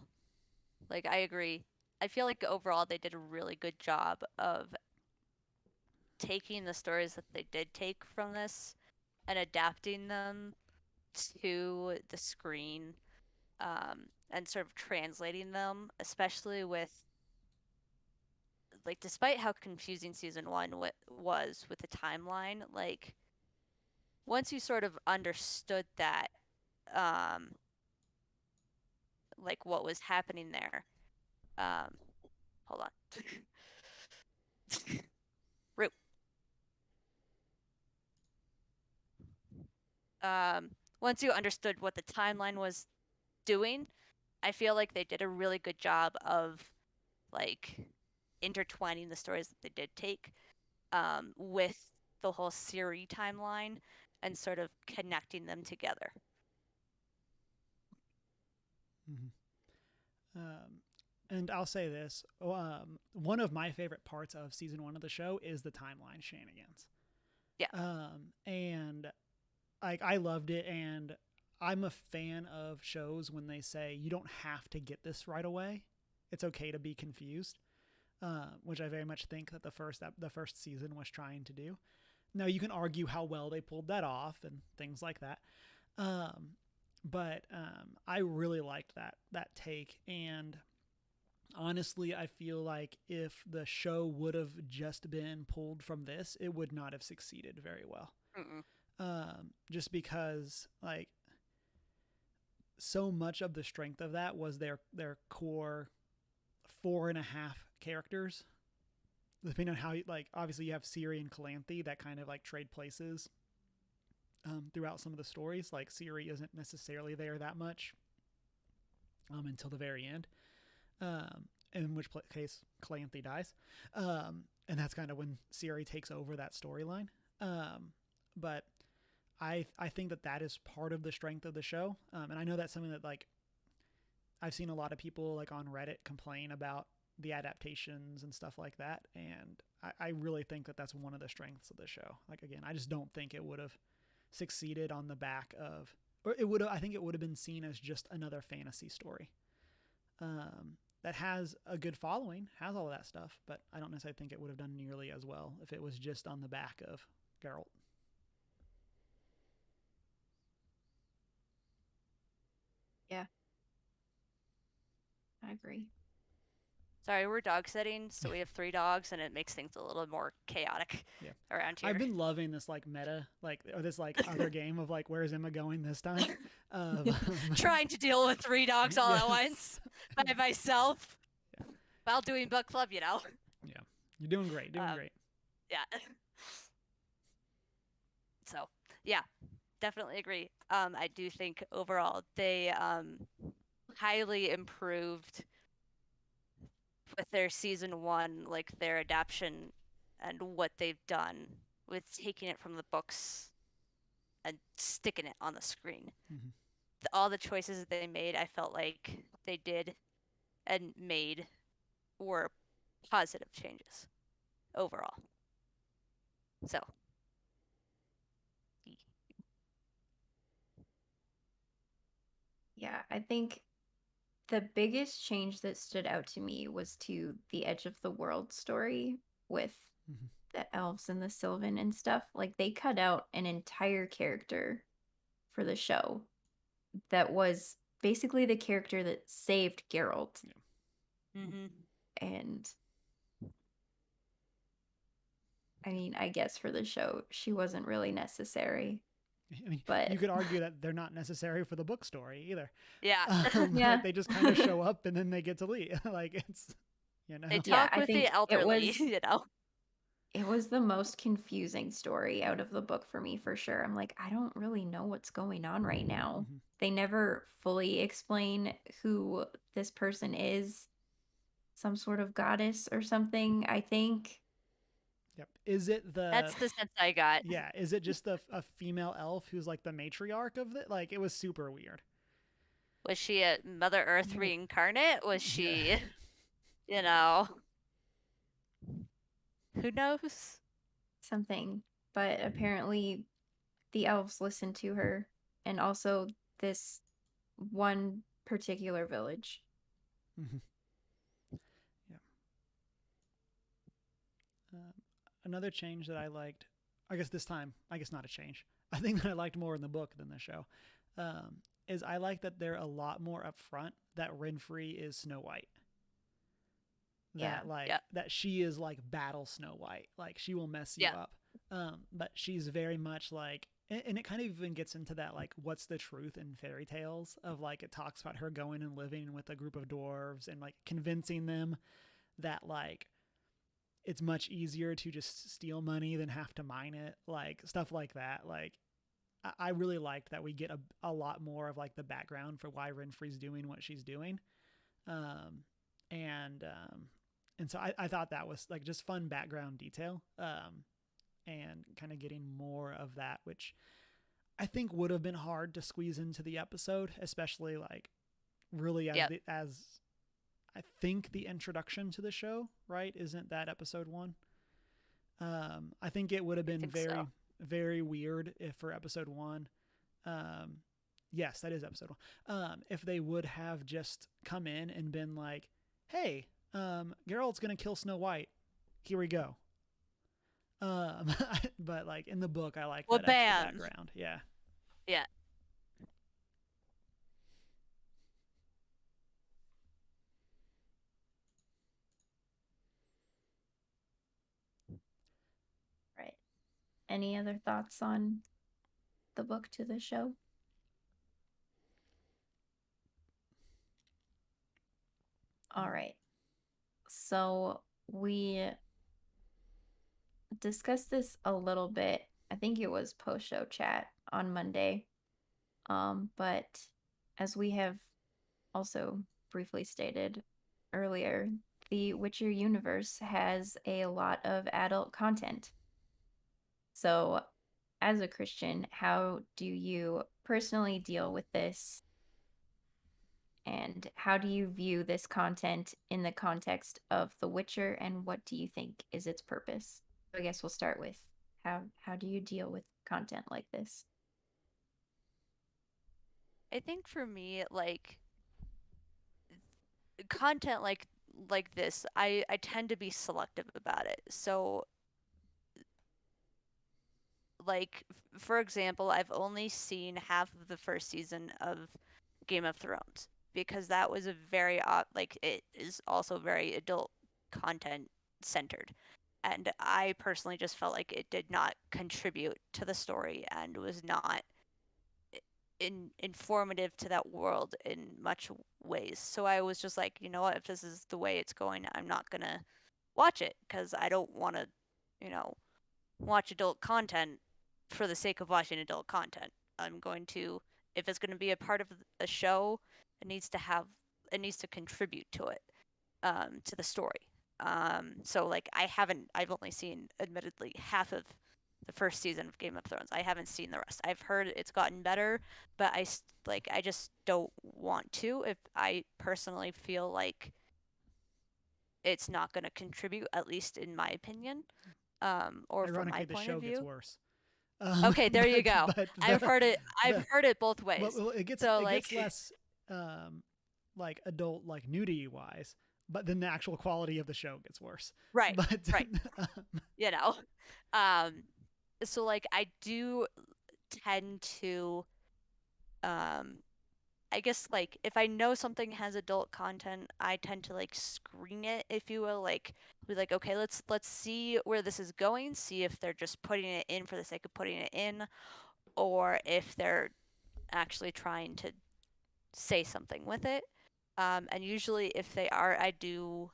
like I agree. I feel like overall they did a really good job of taking the stories that they did take from this and adapting them to the screen, and sort of translating them, especially with like despite how confusing season one was with the timeline, like once you sort of understood that, um, like what was happening there, um, hold on, root. Once you understood what the timeline was doing, I feel like they did a really good job of like intertwining the stories that they did take, with the whole Siri timeline and sort of connecting them together. Mm-hmm. And I'll say this: one of my favorite parts of season one of the show is the timeline shenanigans. Yeah. And like I loved it, and I'm a fan of shows when they say you don't have to get this right away. It's okay to be confused, which I very much think that the first season was trying to do. Now you can argue how well they pulled that off and things like that, but I really liked that take. And honestly, I feel like if the show would have just been pulled from this, it would not have succeeded very well. Just because like so much of the strength of that was their core 4.5 characters. Depending on how like obviously you have Ciri and Calanthe that kind of like trade places throughout some of the stories. Like Ciri isn't necessarily there that much until the very end. In which case Calanthe dies, and that's kind of when Ciri takes over that storyline. But I think that is part of the strength of the show, and I know that's something that like I've seen a lot of people like on Reddit complain about the adaptations and stuff like that, and I really think that that's one of the strengths of the show. Like again, I just don't think it would have succeeded on the back of, or it would have. I think it would have been seen as just another fantasy story. That has a good following, has all of that stuff, but I don't necessarily think it would have done nearly as well if it was just on the back of Geralt. Yeah, I agree. Sorry, we're dog sitting, so we have 3 dogs, and it makes things a little more chaotic around here. I've been loving this like meta, like or this like other game of like where's Emma going this time? Trying to deal with 3 dogs all at once by myself while doing book club, you know. Yeah, you're doing great, great. Yeah. So yeah, definitely agree. I do think overall they highly improved with their season one, like their adaptation and what they've done with taking it from the books and sticking it on the screen. Mm-hmm. All the choices that they made, I felt like they did and made were positive changes overall. So yeah, I think the biggest change that stood out to me was to the Edge of the World story with the elves and the Sylvan and stuff. Like they cut out an entire character for the show that was basically the character that saved Geralt. Mm-hmm. And I mean, I guess for the show, she wasn't really necessary. I mean, but you could argue that they're not necessary for the book story either. Yeah. Yeah. Like they just kind of show up and then they get to leave. Like it's, you know. They Yeah, talk I with think the elderly, it was the most confusing story out of the book for me, for sure. I'm like, I don't really know what's going on right now. Mhm. They never fully explain who this person is. Some sort of goddess or something, I think. Yep. Is it That's the sense I got. Yeah, is it just a female elf who's like the matriarch of it? Like it was super weird. Was she a Mother Earth reincarnate? Was she, you know, who knows? Something. But apparently the elves listened to her, and also this one particular village. Mm-hmm. Yeah. Another change that I liked, I guess this time, I guess not a change. I think that I liked more in the book than the show, is I like that they're a lot more upfront that Renfrey is Snow White. That that she is like battle Snow White, like she will mess you up. But she's very much like, and it kind of even gets into that like what's the truth in fairy tales of like it talks about her going and living with a group of dwarves and like convincing them that like it's much easier to just steal money than have to mine it, like stuff like that. Like I really liked that we get a lot more of like the background for why Renfrey's doing what she's doing. Um, and so I thought that was like just fun background detail, and kind of getting more of that, which I think would have been hard to squeeze into the episode, especially like really as I think the introduction to the show, right? Isn't that episode 1? I think it would have been very weird if for episode 1, yes, that is episode 1. If they would have just come in and been like, hey, Geralt's gonna kill Snow White. Here we go. But like in the book, I like that extra background. Yeah. Yeah. Right. Any other thoughts on the book to the show? All right. So we discussed this a little bit. I think it was post-show chat on Monday. But as we have also briefly stated earlier, the Witcher universe has a lot of adult content. So, as a Christian, how do you personally deal with this? And how do you view this content in the context of The Witcher, and what do you think is its purpose? So I guess we'll start with how do you deal with content like this? I think for me, like content like this, I tend to be selective about it. So like for example, I've only seen half of the first season of Game of Thrones because that was a very like it is also very adult content centered. And I personally just felt like it did not contribute to the story and was not informative to that world in much ways. So I was just like, you know what, if this is the way it's going, I'm not going to watch it because I don't want to, watch adult content for the sake of watching adult content. I'm going to, if it's going to be a part of a show, it needs to contribute to it, to the story. So like I've only seen admittedly half of the first season of Game of Thrones. I haven't seen the rest. I've heard it's gotten better, but I just don't want to if I personally feel like it's not going to contribute, at least in my opinion, or from my point of view. The show gets worse. Okay, there you go. I've heard it both ways. Well, it gets less like adult, like nudity wise, but then the actual quality of the show gets worse. Right. Right. So like I do tend to I guess like if I know something has adult content, I tend to like screen it, if you will, like be like, okay, let's see where this is going, see if they're just putting it in for the sake of putting it in, or if they're actually trying to say something with it. And usually, if they are, I do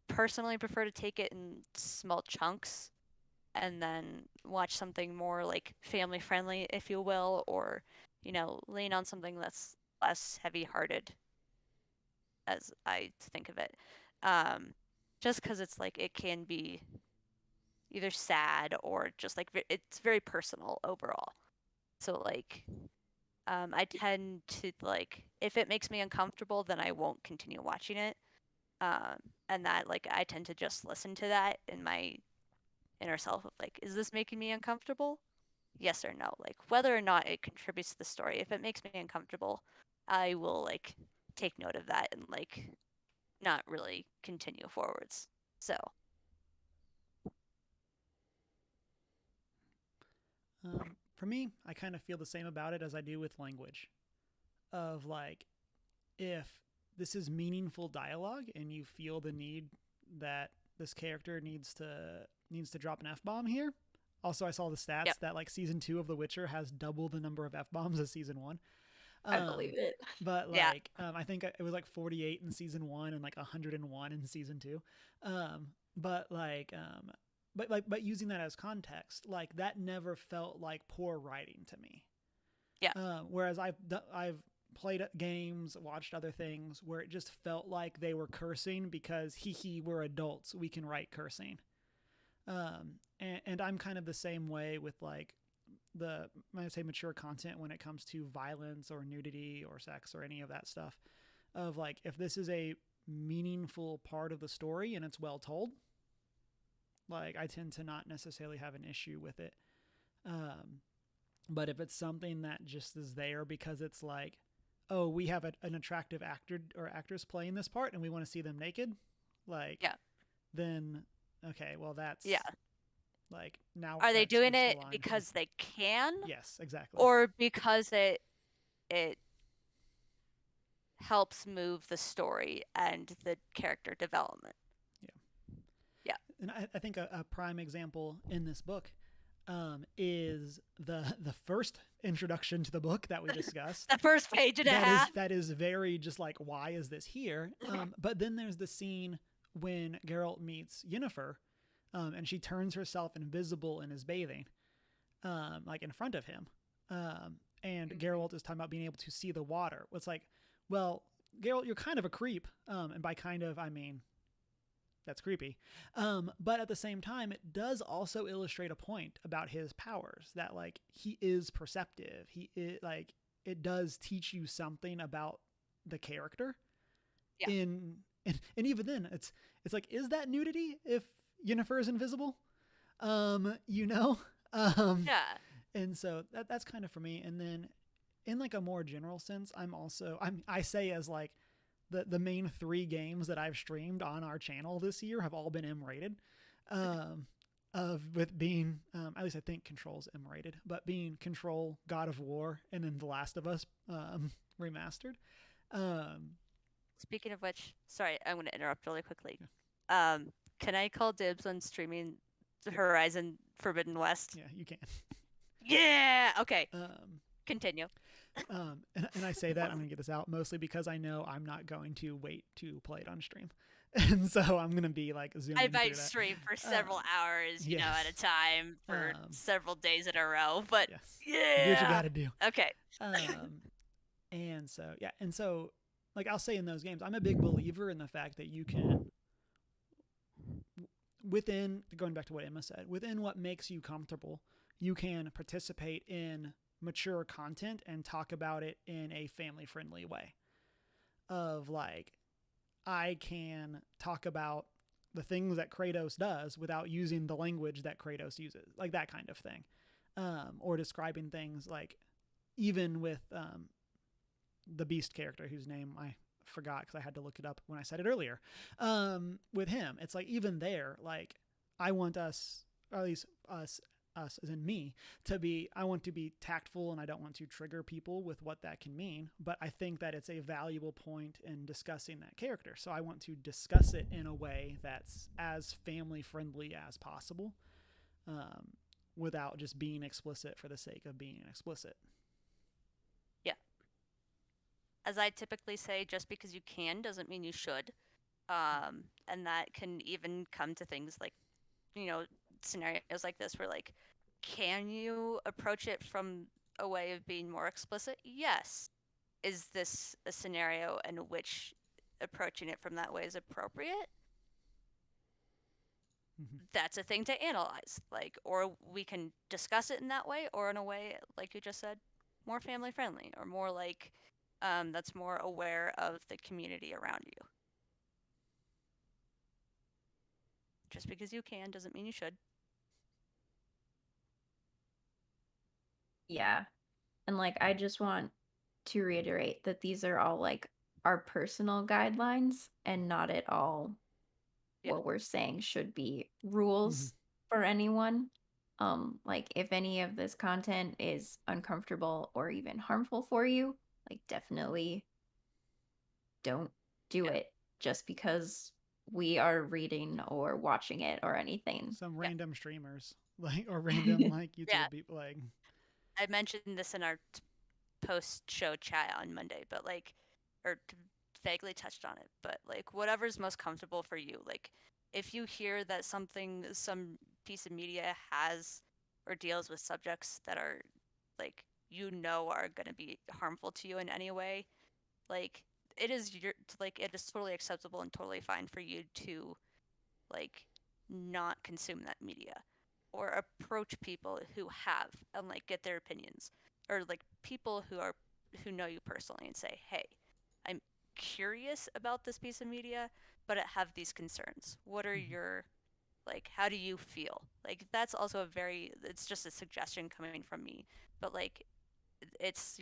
personally prefer to take it in small chunks and then watch something more like family friendly, if you will, or lean on something that's less heavy hearted, as I think of it. Um, just because it's like it can be either sad or just like it's very personal overall. So like I tend to like if it makes me uncomfortable, then I won't continue watching it. Um, and that like I tend to just listen to that in my inner self of like, is this making me uncomfortable? Yes or no. Like whether or not it contributes to the story. If it makes me uncomfortable, I will like take note of that and like not really continue forwards. So For me, I kind of feel the same about it as I do with language. Of like, if this is meaningful dialogue and you feel the need that this character needs to drop an f-bomb here. Also, I saw the stats yep. that like season 2 of The Witcher has double the number of f-bombs as season 1. I believe it. But Yeah. like, I think it was like 48 in season 1 and like 101 in season 2. But like, but using that as context, like that never felt like poor writing to me. Yeah. Whereas I've played games, watched other things where it just felt like they were cursing because we're adults, we can write cursing. And I'm kind of the same way with like I say mature content when it comes to violence or nudity or sex or any of that stuff. Of like, if this is a meaningful part of the story and it's well told, like I tend to not necessarily have an issue with it. But if it's something that just is there because it's like, oh, we have an attractive actor or actress playing this part and we want to see them naked, like, yeah. Then okay, well that's Yeah. like now Are they doing the it line because they can? Yes, exactly. Or because it helps move the story and the character development? Yeah. Yeah. And I think a prime example in this book is the first introduction to the book that we discussed. The first page and a half. That is very just like, why is this here? But then there's the scene when Geralt meets Yennefer, and she turns herself invisible and is bathing, like in front of him. And Geralt is talking about being able to see the water. It's like, well, Geralt, you're kind of a creep. And by kind of, I mean, that's creepy. But at the same time, it does also illustrate a point about his powers, that like he is perceptive. It does teach you something about the character. Yeah. And even then, it's like, is that nudity if Yennefer is invisible? Yeah. And so that's kind of for me. And then in like a more general sense, I say as like the main 3 games that I've streamed on our channel this year have all been M-rated. With being, at least I think Control's M-rated, but being Control, God of War, and then The Last of Us remastered. Speaking of which, sorry, I'm going to interrupt really quickly. Yeah. Can I call dibs on streaming Horizon Forbidden West? Yeah, you can. Yeah. Okay. Continue. And I say that, I'm going to get this out mostly because I know I'm not going to wait to play it on stream. And so I'm going to be like zooming. I might stream for several hours, yes. at a time for several days in a row, but yes. yeah. Do what you got to do. Okay. And so, yeah. And so, like I'll say in those games, I'm a big believer in the fact that you can, going back to what Emma said, within what makes you comfortable, you can participate in mature content and talk about it in a family-friendly way. Of like, I can talk about the things that Kratos does without using the language that Kratos uses, like that kind of thing. Or describing things like, even with the Beast character, whose name I forgot because I had to look it up when I said it earlier. With him, it's like, even there, like, I want us, or at least us us, as in me, I want to be tactful and I don't want to trigger people with what that can mean, but I think that it's a valuable point in discussing that character. So I want to discuss it in a way that's as family friendly as possible, without just being explicit for the sake of being explicit. Yeah. As I typically say, just because you can doesn't mean you should. And that can even come to things like, scenarios like this where, like, can you approach it from a way of being more explicit? Yes. Is this a scenario in which approaching it from that way is appropriate? Mm-hmm. That's a thing to analyze. Like, or we can discuss it in that way, or in a way, like you just said, more family friendly, or more like that's more aware of the community around you. Just because you can doesn't mean you should. Yeah. And like, I just want to reiterate that these are all like our personal guidelines and not at all what we're saying should be rules for anyone. Like, if any of this content is uncomfortable or even harmful for you, like, definitely don't do it just because we are reading or watching it or anything. Some random streamers, like, or random like YouTube people, like. I mentioned this in our post-show chat on Monday, but like, or vaguely touched on it, but like, whatever's most comfortable for you. Like, if you hear that some piece of media has or deals with subjects that are like, are going to be harmful to you in any way, like, it is it is totally acceptable and totally fine for you to like not consume that media, or approach people who have and like get their opinions, or like people who know you personally and say, hey, I'm curious about this piece of media, but I have these concerns. What are your, like, how do you feel? Like, that's also it's just a suggestion coming from me, but like, it's,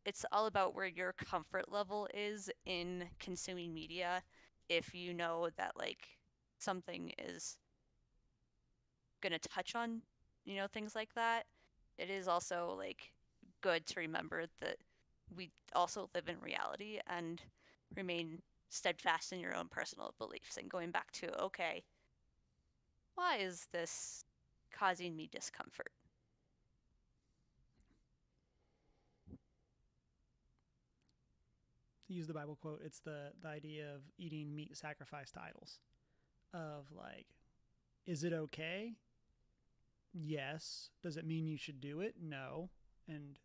it's all about where your comfort level is in consuming media. If you know that like something is going to touch on, things like that, it is also like good to remember that we also live in reality and remain steadfast in your own personal beliefs, and going back to, okay, why is this causing me discomfort? To use the Bible quote, it's the idea of eating meat sacrificed to idols. Of like, is it okay? Yes. Does it mean you should do it? No. And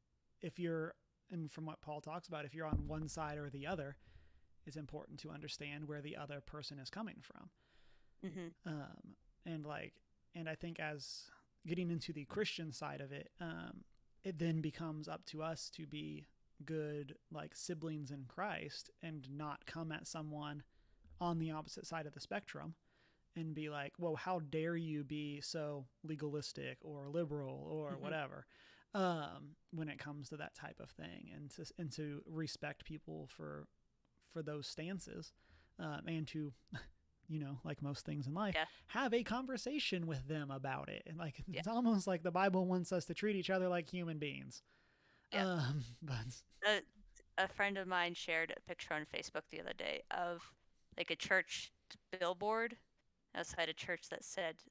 and from what Paul talks about, if you're on one side or the other, it's important to understand where the other person is coming from. And like, and I think as getting into the Christian side of it, it then becomes up to us to be good like siblings in Christ and not come at someone on the opposite side of the spectrum and be like, well, how dare you be so legalistic or liberal or whatever, when it comes to that type of thing, and to respect people for those stances, and to like most things in life, have a conversation with them about it. And like, it's almost like the Bible wants us to treat each other like human beings. But a friend of mine shared a picture on Facebook the other day of like a church billboard outside a church that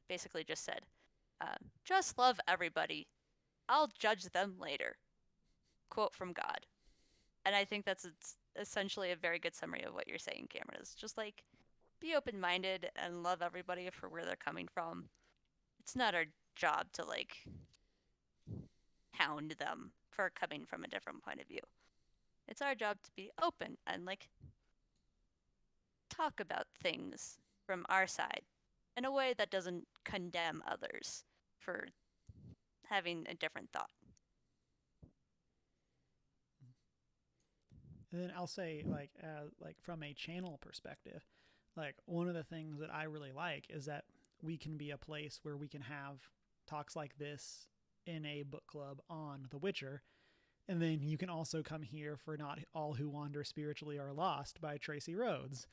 basically just said, just love everybody. I'll judge them later. Quote from God. And I think that's essentially a very good summary of what you're saying, Cameron. Is just like, be open-minded and love everybody for where they're coming from. It's not our job to like hound them for coming from a different point of view. It's our job to be open and like talk about things from our side in a way that doesn't condemn others for having a different thought. And then I'll say, like from a channel perspective, like one of the things that I really like is that we can be a place where we can have talks like this in a book club on The Witcher. And then you can also come here for Not All Who Wander Spiritually Are Lost by Tracy Rhodes.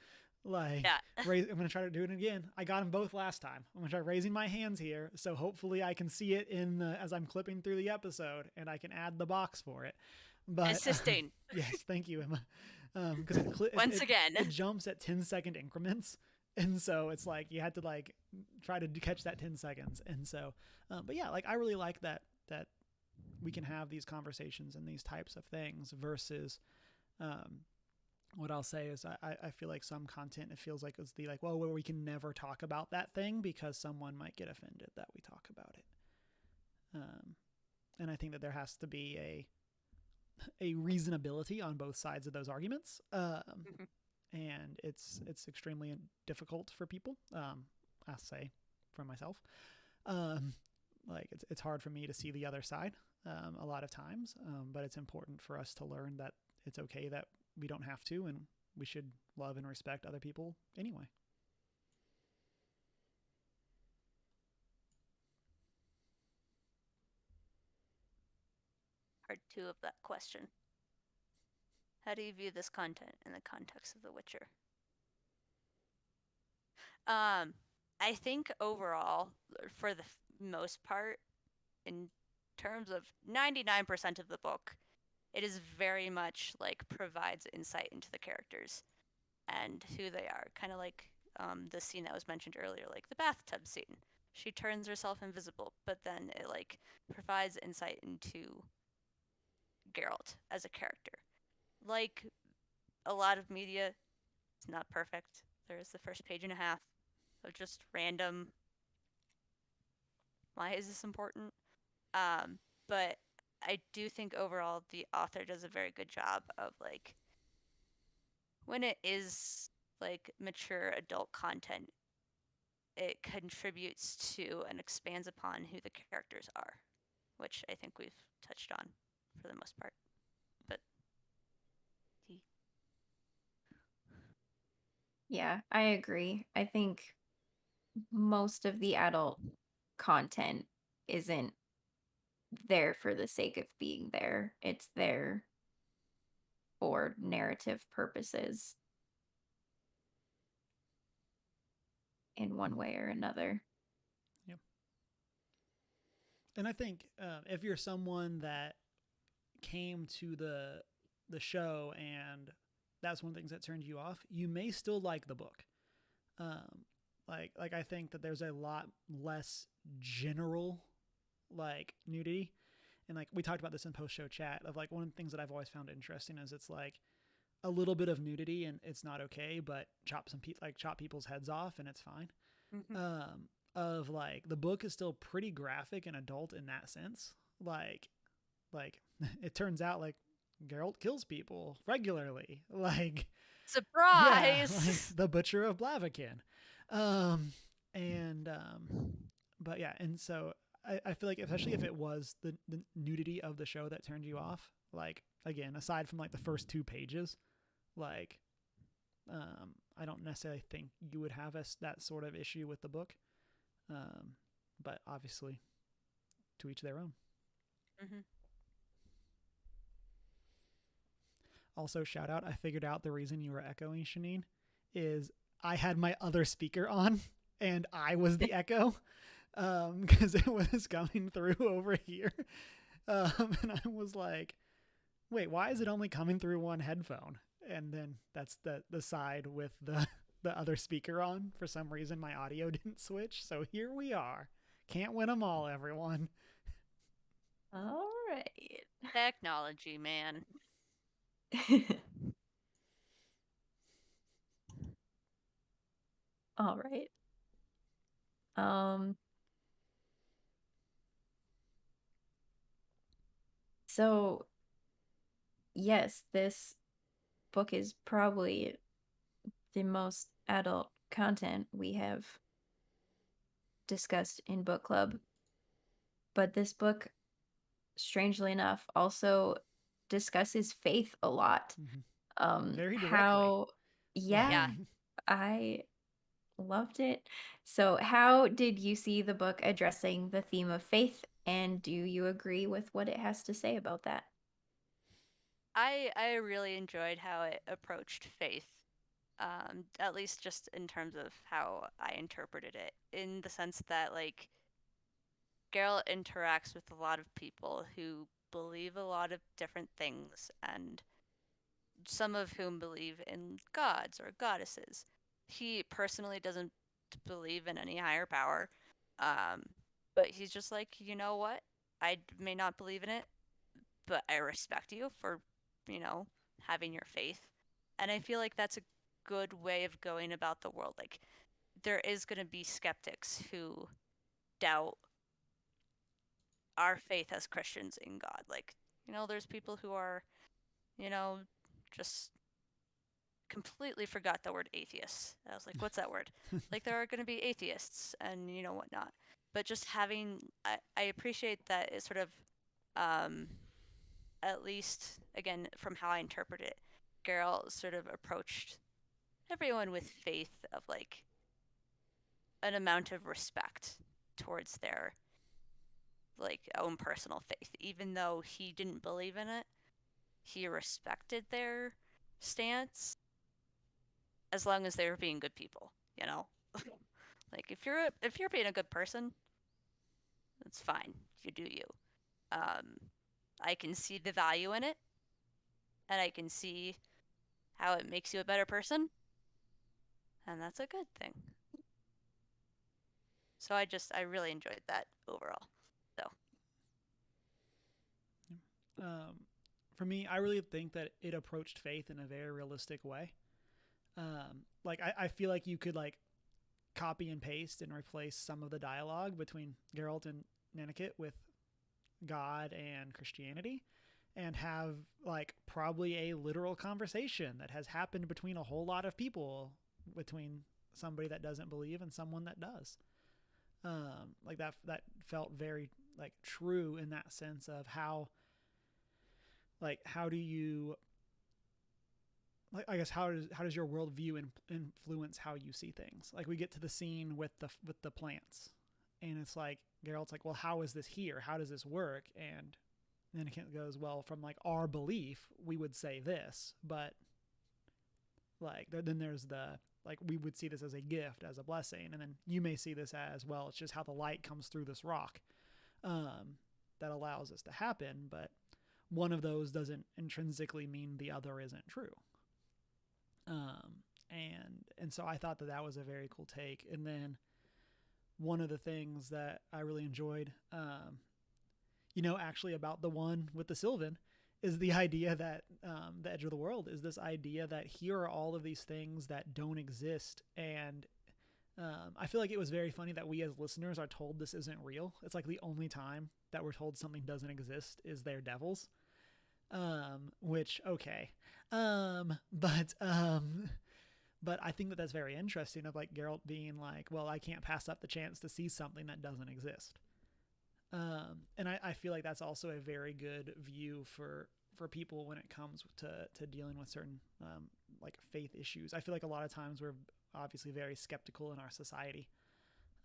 Like, Yeah. I'm going to try to do it again. I got them both last time. I'm going to try raising my hands here, so hopefully I can see it as I'm clipping through the episode, and I can add the box for it. But Assisting. yes, thank you, Emma. Because Once again. it jumps at 10-second increments, and so it's like you had to like try to catch that 10 seconds. And so, but yeah, like I really like that we can have these conversations and these types of things versus. What I'll say is I feel like some content, it feels like it's the like, well, we can never talk about that thing because someone might get offended that we talk about it. And I think that there has to be a reasonability on both sides of those arguments. And it's extremely difficult for people. I'll say for myself, like it's hard for me to see the other side a lot of times. But it's important for us to learn that it's okay that we don't have to, and we should love and respect other people anyway. Part 2 of that question. How do you view this content in the context of The Witcher? I think overall, for the most part, in terms of 99% of the book, it is very much like provides insight into the characters and who they are. Kind of like the scene that was mentioned earlier, like the bathtub scene. She turns herself invisible, but then it like provides insight into Geralt as a character. Like a lot of media, it's not perfect. There's the first page and a half of just random. Why is this important? But I do think overall the author does a very good job of like when it is like mature adult content, it contributes to and expands upon who the characters are, which I think we've touched on for the most part. But Yeah, I agree. I think most of the adult content isn't there for the sake of being there. It's there for narrative purposes in one way or another. Yep. And I think if you're someone that came to the show and that's one of the things that turned you off, you may still like the book. Like I think that there's a lot less general like nudity, and like we talked about this in post show chat of like one of the things that I've always found interesting is it's like a little bit of nudity and it's not okay, but chop people's heads off and it's fine. Mm-hmm. Of like the book is still pretty graphic and adult in that sense. Like it turns out like Geralt kills people regularly. Like surprise, yeah, like the Butcher of Blaviken. But yeah, and so I feel like especially if it was the nudity of the show that turned you off, like again, aside from like the first 2 pages, like I don't necessarily think you would have that sort of issue with the book. But obviously, to each their own. Mm-hmm. Also, shout out, I figured out the reason you were echoing, Shanine, is I had my other speaker on and I was the echo because it was coming through over here. And I was like, wait, why is it only coming through one headphone? And then that's the side with the other speaker on. For some reason, my audio didn't switch. So here we are. Can't win them all, everyone. All right. Technology, man. All right. So yes, this book is probably the most adult content we have discussed in book club. But this book, strangely enough, also discusses faith a lot. Mm-hmm. Very directly. Yeah, I loved it. So how did you see the book addressing the theme of faith, and do you agree with what it has to say about that? I really enjoyed how it approached faith. At least just in terms of how I interpreted it, in the sense that like Geralt interacts with a lot of people who believe a lot of different things, and some of whom believe in gods or goddesses. He personally doesn't believe in any higher power, um, but he's just like, you know what? I may not believe in it, but I respect you for, you know, having your faith. And I feel like that's a good way of going about the world. Like, there is going to be skeptics who doubt our faith as Christians in God. Like, you know, there's people who are, you know, just completely forgot the word atheists. I was like, what's that word? Like, there are going to be atheists and, you know, whatnot. But just having, I appreciate that it sort of, um, at least, again, from how I interpret it, Geralt sort of approached everyone with faith of like an amount of respect towards their like own personal faith. Even though he didn't believe in it, he respected their stance as long as they were being good people, you know? Like if you're being a good person, it's fine. You do you. Um, I can see the value in it, and I can see how it makes you a better person, and that's a good thing. So I really enjoyed that overall. So For me, I really think that it approached faith in a very realistic way. Like I feel like you could like copy and paste and replace some of the dialogue between Geralt and Nanakit with God and Christianity, and have like probably a literal conversation that has happened between a whole lot of people, between somebody that doesn't believe and someone that does. Like that felt very like true in that sense of how, like, how do you, like, I guess how does your worldview influence how you see things? Like we get to the scene with the plants, and it's like Geralt's like, well, how is this here? How does this work? And then it goes, well, from like our belief, we would say this, but like then there's the, like, we would see this as a gift, as a blessing, and then you may see this as, well, it's just how the light comes through this rock, that allows this to happen, but one of those doesn't intrinsically mean the other isn't true. And so I thought that was a very cool take. And then one of the things that I really enjoyed, actually about the one with the Sylvan, is the idea that the edge of the world is this idea that here are all of these things that don't exist. And I feel like it was very funny that we as listeners are told this isn't real. It's like the only time that we're told something doesn't exist is they're devils. Which, okay. But I think that that's very interesting, of like Geralt being like, well, I can't pass up the chance to see something that doesn't exist. And I feel like that's also a very good view for people when it comes to dealing with certain like faith issues. I feel like a lot of times we're obviously very skeptical in our society.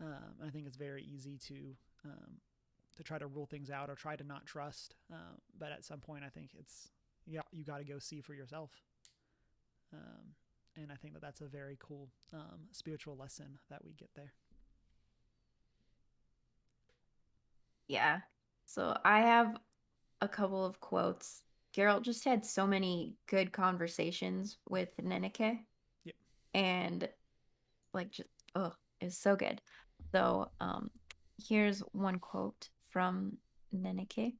I think it's very easy to try to rule things out or try to not trust. But at some point, I think it's, yeah, you got to go see for yourself. And I think that that's a very cool spiritual lesson that we get there. Yeah. So I have a couple of quotes. Geralt just had so many good conversations with Neneke. Yep. And like just it's so good. So here's one quote from Neneke.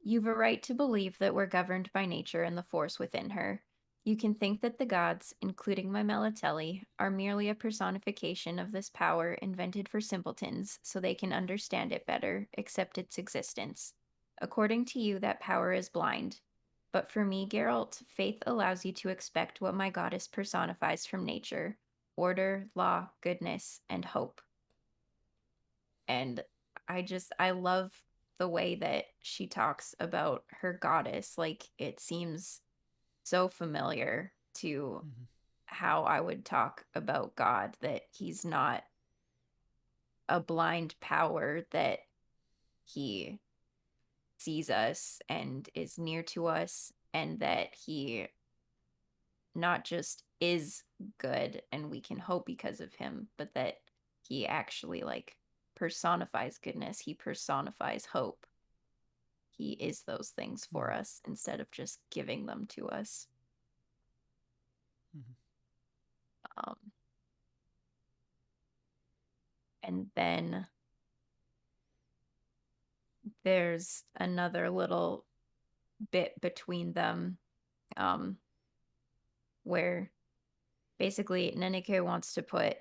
You've a right to believe that we're governed by nature and the force within her. You can think that the gods, including my Melitelli, are merely a personification of this power invented for simpletons so they can understand it better, accept its existence. According to you, that power is blind. But for me, Geralt, faith allows you to expect what my goddess personifies from nature: order, law, goodness, and hope. And I love the way that she talks about her goddess. Like, it seems so familiar to how I would talk about God, that he's not a blind power, that he sees us and is near to us, and that he not just is good and we can hope because of him, but that he actually like personifies goodness. He personifies hope. He is those things for us instead of just giving them to us. Um, and then there's another little bit between them where basically Nenike wants to put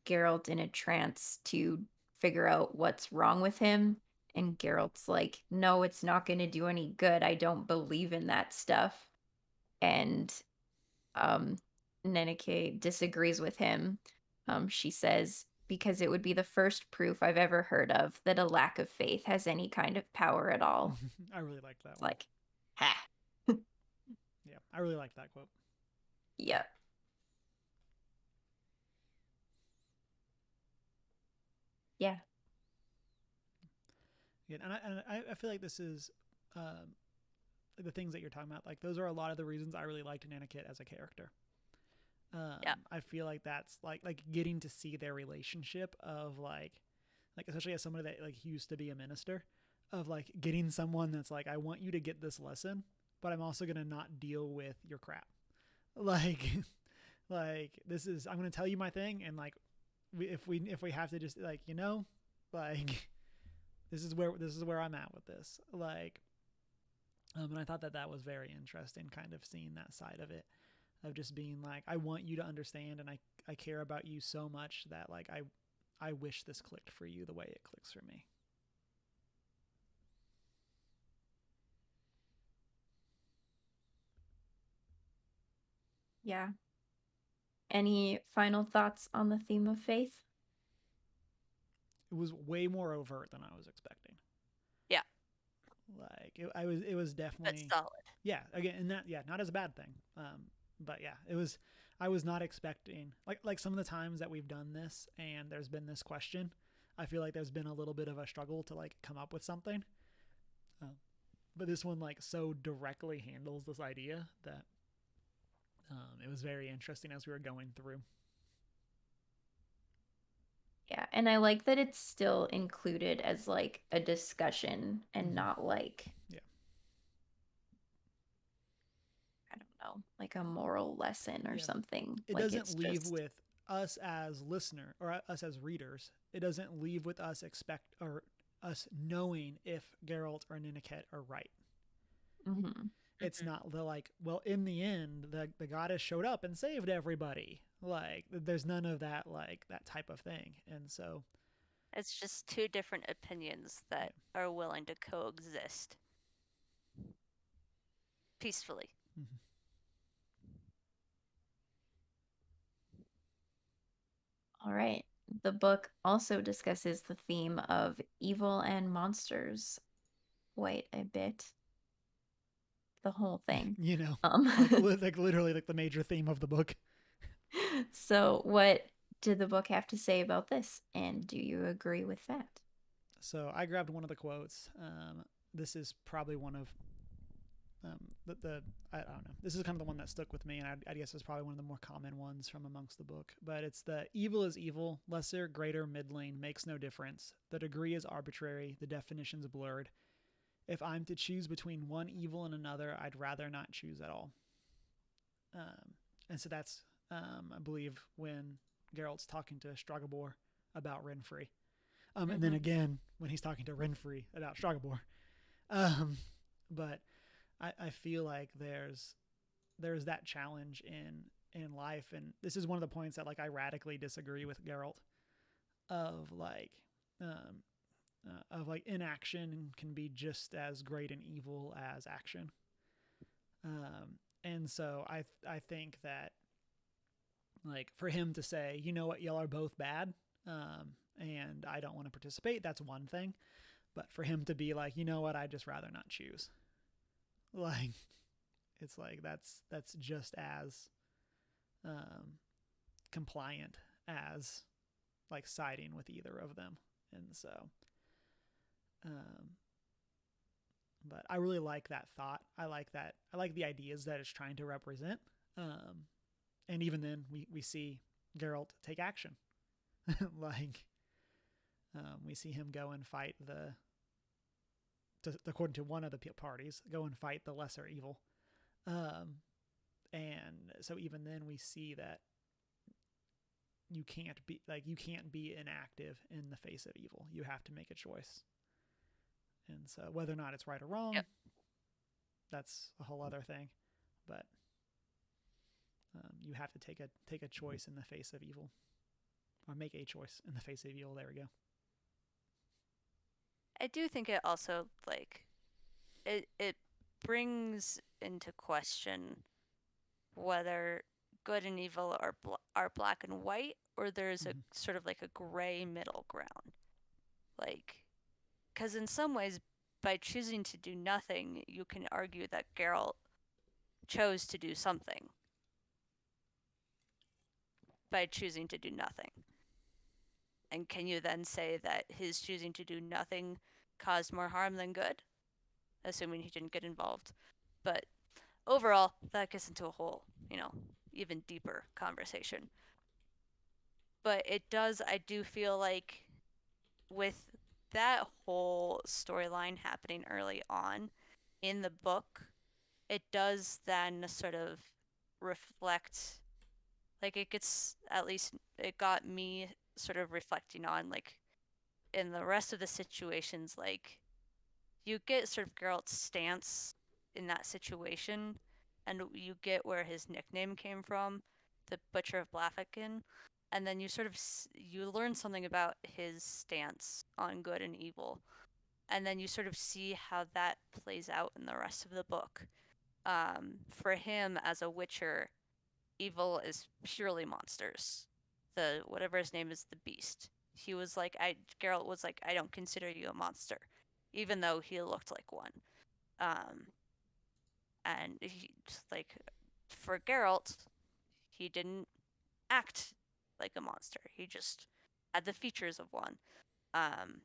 Geralt in a trance to figure out what's wrong with him. And Geralt's like, no, it's not going to do any good. I don't believe in that stuff. And um, Nenike disagrees with him. She says, because it would be the first proof I've ever heard of that a lack of faith has any kind of power at all. I really like that It's one. like, ha. Yeah, I really like that quote. Yep. Yeah. Yeah, and I feel like this is the things that you're talking about. Like those are a lot of the reasons I really liked Nanakit as a character. I feel like that's like getting to see their relationship of like especially as somebody that like used to be a minister, of like getting someone that's like, I want you to get this lesson, but I'm also gonna not deal with your crap. Like like this is, I'm gonna tell you my thing, and like if we have to just like like this is where I'm at with this. Like and I thought that was very interesting, kind of seeing that side of it, of just being like, I want you to understand, and I care about you so much that like I wish this clicked for you the way it clicks for me. Yeah. Any final thoughts on the theme of faith? It was way more overt than I was expecting. Yeah. Like it was definitely, but solid. Yeah, again, and that, yeah, not as a bad thing. But yeah, it was, I was not expecting like some of the times that we've done this and there's been this question, I feel like there's been a little bit of a struggle to like come up with something. But this one like so directly handles this idea that it was very interesting as we were going through. Yeah, and I like that it's still included as like a discussion and not like, Yeah, I don't know, like a moral lesson or something. it Like doesn't it's leave just with us as listener or us as readers. It doesn't leave with us expect or us knowing if Geralt or Niniket are right. Mhm. It's not the like, well, in the end, the goddess showed up and saved everybody. Like, there's none of that, like that type of thing. And so, It's just two different opinions that are willing to coexist peacefully. mm-hmm. All right. The book also discusses the theme of evil and monsters quite a bit. The whole thing. Like literally like the major theme of the book. So, what did the book have to say about this? And do you agree with that? So I grabbed one of the quotes. This is probably one of the I don't know. This is kind of the one that stuck with me, and I guess it's probably one of the more common ones from amongst the book. But it's the evil is evil, lesser, greater, middling, makes no difference. The degree is arbitrary, the definition's blurred. If I'm to choose between one evil and another, I'd rather not choose at all. And so that's, I believe, when Geralt's talking to Stragobor about Renfrey. And then again, when he's talking to Renfrey about Stragobor. But I feel like there's that challenge in life, and this is one of the points that like I radically disagree with Geralt, of like inaction can be just as great an evil as action. And so I think that like for him to say, you know what, y'all are both bad, and I don't want to participate, that's one thing. But for him to be like, you know what, I'd just rather not choose. Like, it's like that's just as compliant as like siding with either of them. And so, but I really like that thought. I like the ideas that it's trying to represent. And even then, we see Geralt take action. Like, we see him go and fight according to one of the parties, go and fight the lesser evil. And so even then, we see that you can't be inactive in the face of evil. You have to make a choice. And so whether or not it's right or wrong, Yep. that's a whole other thing. But you have to take a choice in the face of evil, or make a choice in the face of evil. There we go. I do think it also like it brings into question whether good and evil are black and white, or there's a sort of like a gray middle ground. Like, because in some ways, by choosing to do nothing, you can argue that Geralt chose to do something by choosing to do nothing. And can you then say that his choosing to do nothing caused more harm than good? Assuming he didn't get involved. But overall, that gets into a whole, even deeper conversation. But I do feel like with that whole storyline happening early on in the book, it does then sort of reflect, like it got me sort of reflecting on, like, in the rest of the situations, like, you get sort of Geralt's stance in that situation, and you get where his nickname came from, the Butcher of Blaviken, and then you learn something about his stance on good and evil, and then you sort of see how that plays out in the rest of the book. For him as a Witcher, evil is purely monsters. The whatever his name is, the Beast. Geralt was like, I don't consider you a monster, even though he looked like one. Um, and like, for Geralt, he didn't act like a monster. He just had the features of one. Um,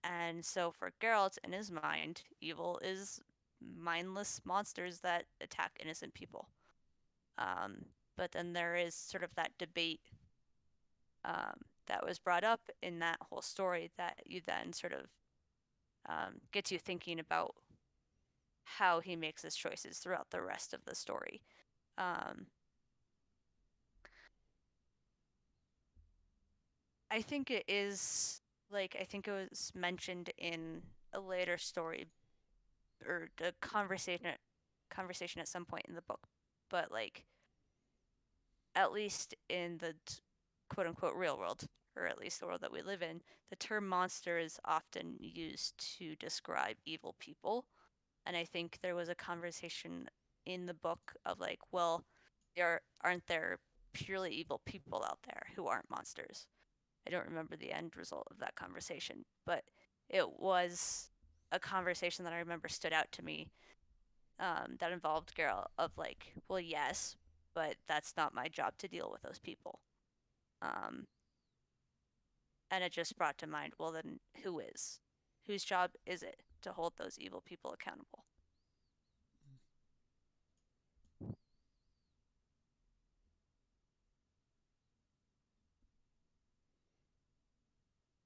and so for Geralt, in his mind, evil is mindless monsters that attack innocent people. But then there is sort of that debate that was brought up in that whole story that you then sort of gets you thinking about how he makes his choices throughout the rest of the story. I think it is, like, I think it was mentioned in a later story or a conversation at some point in the book, but like, at least in the quote unquote real world, or at least the world that we live in, the term monster is often used to describe evil people. And I think there was a conversation in the book of like, well, aren't there purely evil people out there who aren't monsters? I don't remember the end result of that conversation, but it was a conversation that I remember stood out to me, that involved Geralt, of like, well, yes, but that's not my job to deal with those people. Um, and it just brought to mind, well, then who is? Whose job is it to hold those evil people accountable?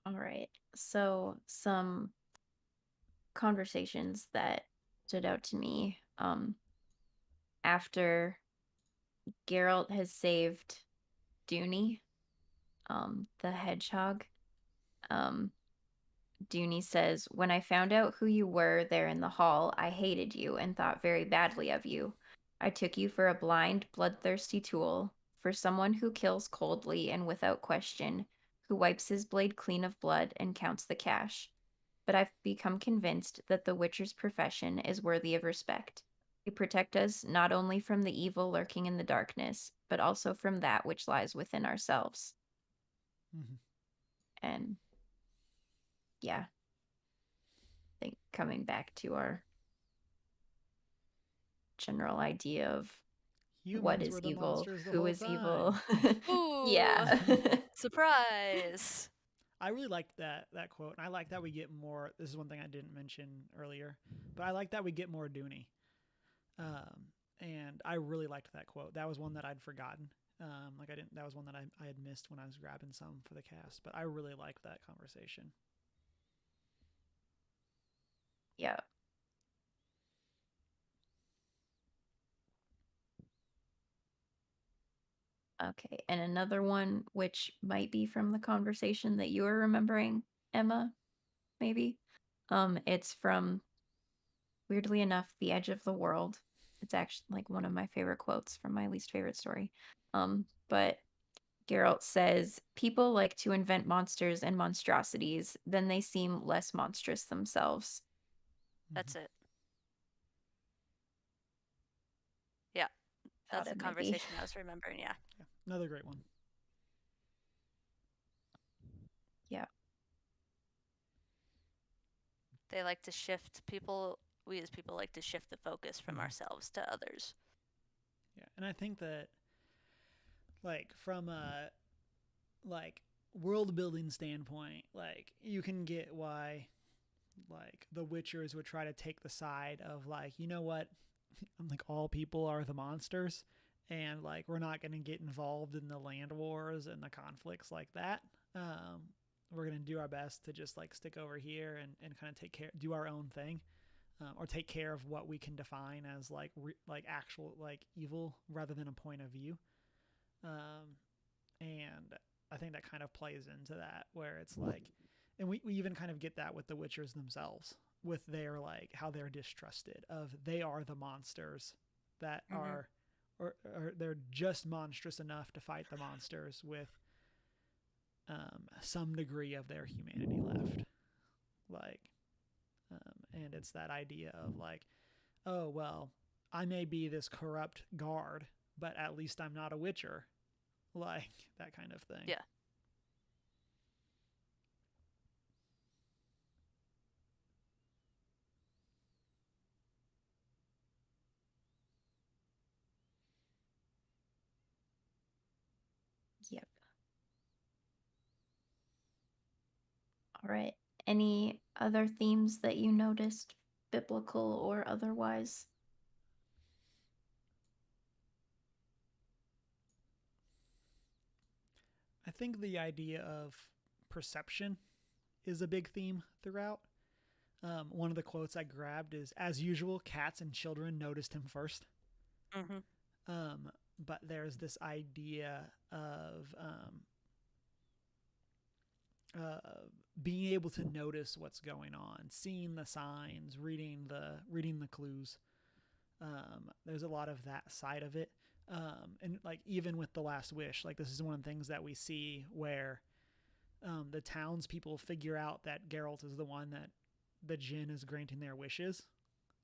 All right. So some conversations that stood out to me after Geralt has saved Dooney, the hedgehog. Um, Dooney says, "When I found out who you were there in the hall, I hated you and thought very badly of you. I took you for a blind, bloodthirsty tool, for someone who kills coldly and without question, who wipes his blade clean of blood and counts the cash. But I've become convinced that the Witcher's profession is worthy of respect. You protect us not only from the evil lurking in the darkness, but also from that which lies within ourselves." Mm-hmm. And yeah, I think coming back to our general idea of what Humans is were the evil, monsters the who whole is evil. time. Ooh, Yeah. surprise! I really liked that quote, and I like that we get more. This is one thing I didn't mention earlier, but I like that we get more Dooney. And I really liked that quote. That was one that I'd forgotten. Like I didn't. That was one that I had missed when I was grabbing some for the cast. But I really liked that conversation. Yeah. Okay, and another one which might be from the conversation that you were remembering, Emma, maybe. It's from, weirdly enough, The Edge of the World. It's actually like one of my favorite quotes from my least favorite story. But Geralt says, "People like to invent monsters and monstrosities, then they seem less monstrous themselves." That's it. Yeah, Thought that's the it might be. conversation I was remembering. Yeah. Yeah, another great one. Yeah. They like to shift people. We as people like to shift the focus from ourselves to others. Yeah, and I think that, like, from a like world building standpoint, like you can get why like the Witchers would try to take the side of like, you know what, like all people are the monsters, and like we're not going to get involved in the land wars and the conflicts like that. We're going to do our best to just like stick over here and kind of take care, do our own thing, or take care of what we can define as like like actual like evil rather than a point of view. And I think that kind of plays into that where it's like, and we even kind of get that with the Witchers themselves, with their like how they're distrusted of they are the monsters that are, or they're just monstrous enough to fight the monsters with some degree of their humanity left. Like, and it's that idea of like, oh well, I may be this corrupt guard, but at least I'm not a Witcher, like that kind of thing. Yeah. Yep. All right. Any other themes that you noticed, biblical or otherwise? I think the idea of perception is a big theme throughout. One of the quotes I grabbed is, "As usual, cats and children noticed him first." But there's this idea of being able to notice what's going on, seeing the signs, reading the clues. There's a lot of that side of it, and like even with the Last Wish, like this is one of the things that we see where the townspeople figure out that Geralt is the one that the Jinn is granting their wishes,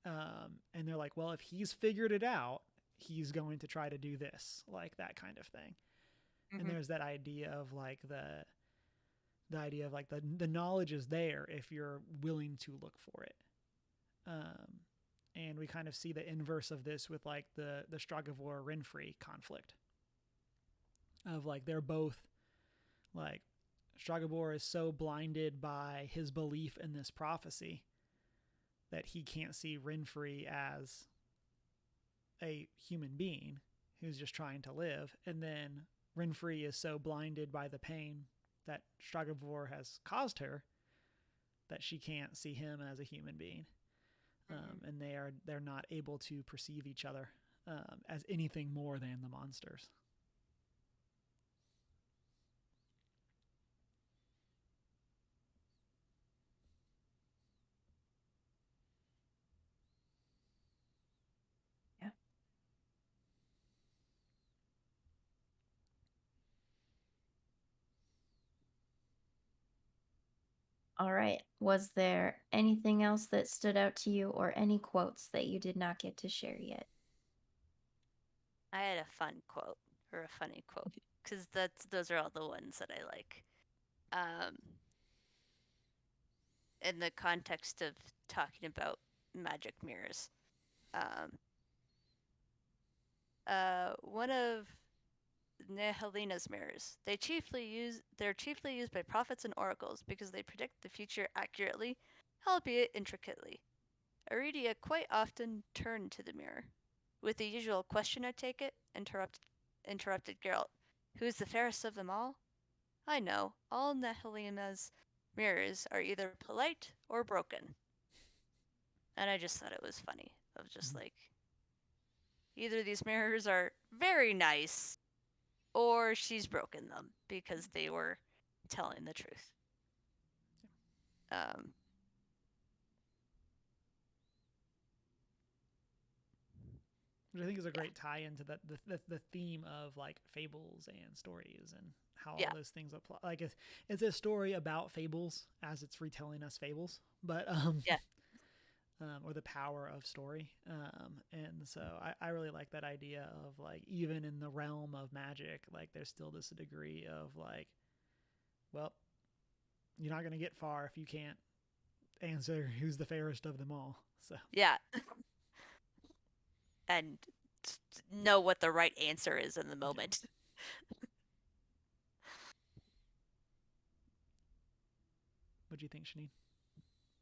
and they're like, well, if he's figured it out, he's going to try to do this, like that kind of thing. And there's that idea of like the idea of like the knowledge is there if you're willing to look for it. And we kind of see the inverse of this with like the Stragavor Renfri conflict of like they're both like Stragavor is so blinded by his belief in this prophecy that he can't see Renfri as a human being who's just trying to live, and then Renfri is so blinded by the pain that Stragavor has caused her that she can't see him as a human being. And they're not able to perceive each other as anything more than the monsters. Yeah. All right. Was there anything else that stood out to you or any quotes that you did not get to share yet? I had a fun quote or a funny quote because those are all the ones that I like. In the context of talking about magic mirrors, one of Nehelina's mirrors. They're chiefly used by prophets and oracles because they predict the future accurately, albeit intricately. Aridia quite often turned to the mirror. With the usual question, I take it, interrupted Geralt. Who is the fairest of them all? I know, all Nehelima's mirrors are either polite or broken. And I just thought it was funny. Of just like, either these mirrors are very nice or she's broken them because they were telling the truth. Which I think is a great tie into the theme of like fables and stories and how all those things apply. Like it's a story about fables as it's retelling us fables, but or the power of story. And so I really like that idea of like even in the realm of magic, like there's still this degree of like, well, you're not going to get far if you can't answer who's the fairest of them all. So yeah. And know what the right answer is in the moment. What do you think, Shanine?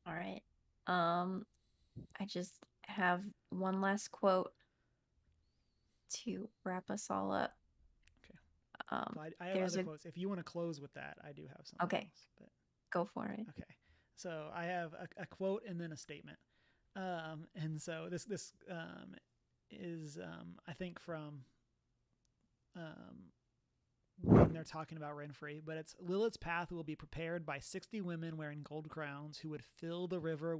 All right. I just have one last quote to wrap us all up. Okay. So I have other quotes. If you want to close with that, I do have something else. But... Go for it. Okay. So I have a quote and then a statement. And so this is I think from when they're talking about Renfrey, but it's Lilith's path will be prepared by 60 women wearing gold crowns who would fill the river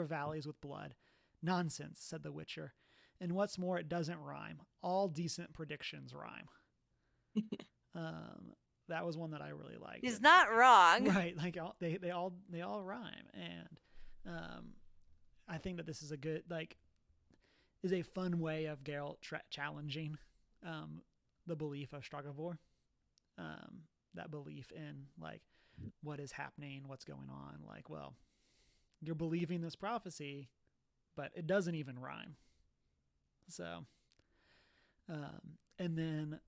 valleys with blood. Nonsense, said the Witcher. And what's more, it doesn't rhyme. All decent predictions rhyme. That was one that I really liked. He's not wrong, right? Like they all rhyme, and I think that this is a good is a fun way of Geralt challenging the belief of Stregobor, that belief in like what is happening, what's going on. Like, well, you're believing this prophecy, but it doesn't even rhyme. So, and then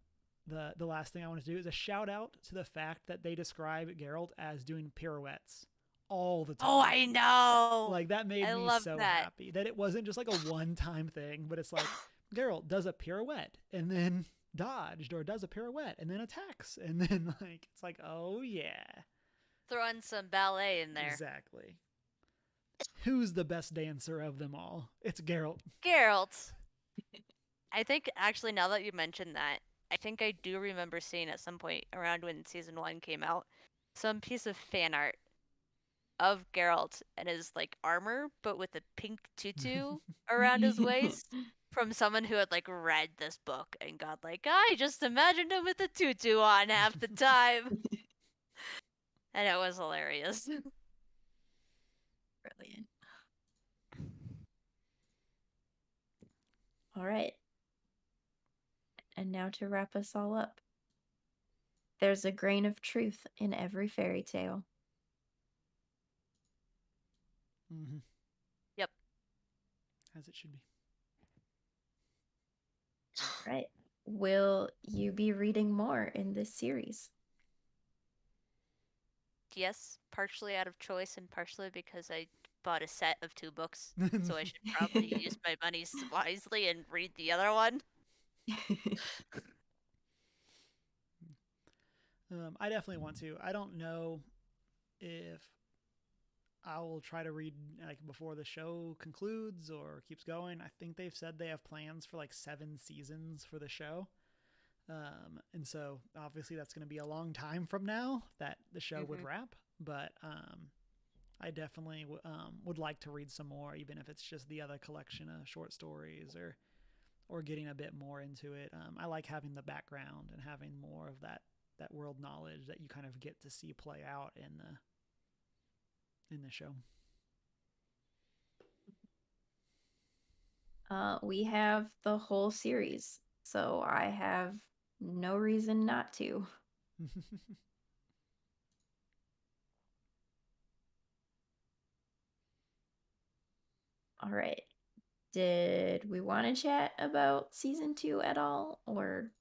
the last thing I want to do is a shout out to the fact that they describe Geralt as doing pirouettes all the time. Oh, I know. Like that made me so happy that it wasn't just like a one-time thing, but it's like Geralt does a pirouette and then dodged, or does a pirouette and then attacks, and then like it's like, oh yeah, throwing some ballet in there. Exactly. Who's the best dancer of them all? It's Geralt. I think actually, now that you mentioned that, I think I do remember seeing at some point around when season 1 came out some piece of fan art of Geralt and his like armor, but with a pink tutu around his waist, from someone who had like read this book and got like, I just imagined him with a tutu on half the time. And it was hilarious. Brilliant. All right. And now to wrap us all up. There's a grain of truth in every fairy tale. Mm-hmm. Yep. As it should be. All right. Will you be reading more in this series? Yes, partially out of choice and partially because I bought a set of 2 books, so I should probably use my money wisely and read the other one. I definitely want to. I don't know if I will try to read like before the show concludes or keeps going. I think they've said they have plans for like 7 seasons for the show. And so obviously that's going to be a long time from now that the show would wrap, but I definitely would like to read some more, even if it's just the other collection of short stories or getting a bit more into it. I like having the background and having more of that world knowledge that you kind of get to see play out in the show. We have the whole series, so I have no reason not to. All right. Did we want to chat about season 2 at all, or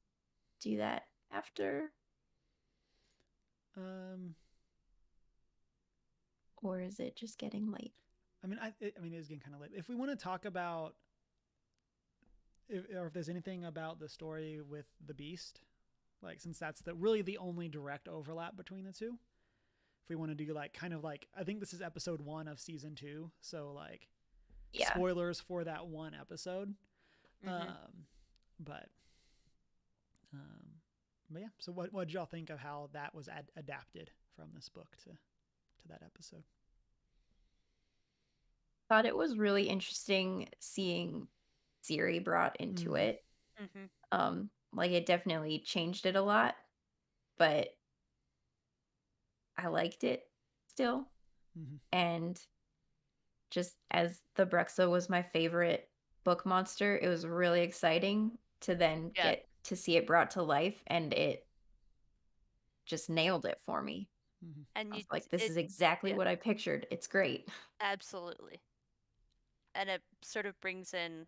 do that after? Or is it just getting late? I mean, it is getting kind of late. If we want to talk about or if there's anything about the story with the Beast, like since that's really the only direct overlap between the two. If we want to do like kind of like, I think this is episode 1 of season 2, so like Yeah. spoilers for that one episode. Mm-hmm. But yeah. So what did y'all think of how that was adapted from this book to that episode? Thought it was really interesting seeing Siri brought into it. Mm-hmm. Like it definitely changed it a lot, but I liked it still. Mm-hmm. And just as the Bruxa was my favorite book monster, it was really exciting to then Yeah. get to see it brought to life, and it just nailed it for me. Mm-hmm. And I you was like, this it is exactly yeah, what I pictured. It's great. absolutely. And it sort of brings in,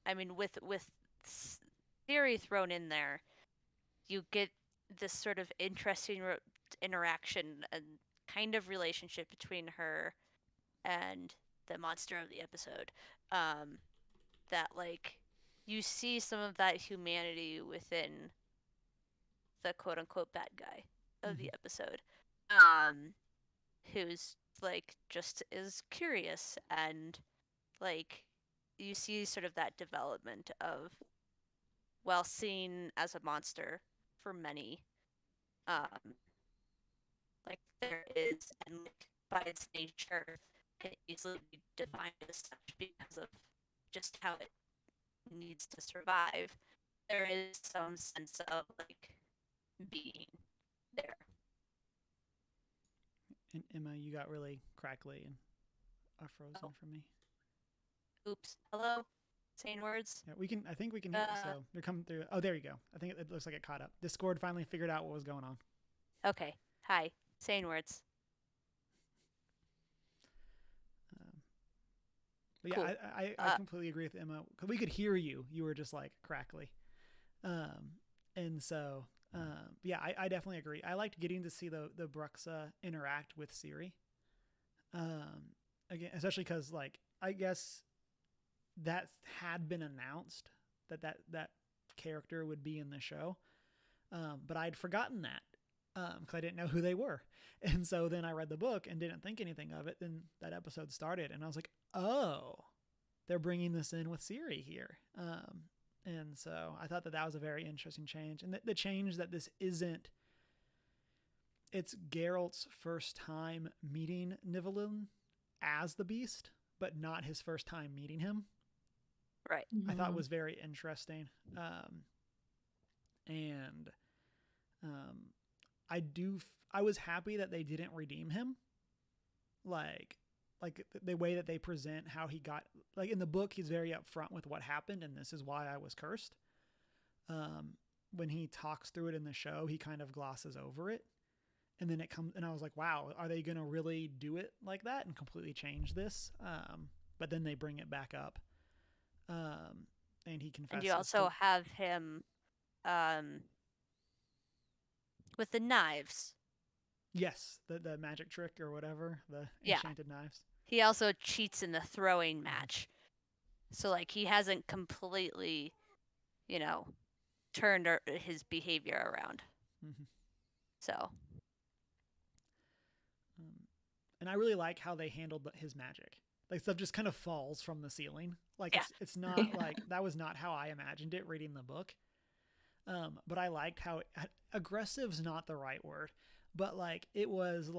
I mean, with theory thrown in there, you get this sort of interesting interaction and kind of relationship between her and the monster of the episode. That like you see some of that humanity within the quote unquote bad guy of Mm-hmm. the episode. Who's like just is curious and like you see sort of that development of while seen as a monster for many, um, like there is and like by its nature can easily be defined as such because of just how it needs to survive. There is some sense of like being there. And Emma, you got really crackly and are frozen Oh, for me. oops. Hello? Saying words? Yeah, we can. I think we can hear. Uh, So they're coming through. Oh, there you go. I think it looks like it caught up. Discord finally figured out what was going on. okay. Hi. Saying words. Um, but yeah, Cool. I completely agree with Emma. We could hear you. You were just like crackly. And so yeah, I definitely agree. I liked getting to see the Bruxa interact with Siri. Again, especially because like I guess that had been announced that character would be in the show, but I'd forgotten that because I didn't know who they were. And so then I read the book and didn't think anything of it. Then that episode started, and I was like, oh, they're bringing this in with Siri here. And so I thought that was a very interesting change. And the change that this isn't, it's Geralt's first time meeting Nivellen as the Beast, but not his first time meeting him. Right. I thought was very interesting. And I was happy that they didn't redeem him. Like the way that they present how he got, like in the book, he's very upfront with what happened, and this is why I was cursed. When he talks through it in the show, he kind of glosses over it, and then it comes, and I was like, wow, are they gonna really do it like that and completely change this? But then they bring it back up, and he confesses. And you also have him with the knives. Yes, the magic trick or whatever, the enchanted knives. He also cheats in the throwing match. So like he hasn't completely, turned his behavior around. Mm-hmm. So. And I really like how they handled his magic. Like stuff just kind of falls from the ceiling. Like it's not like that was not how I imagined it reading the book. But I liked how aggressive's not the right word, but like it was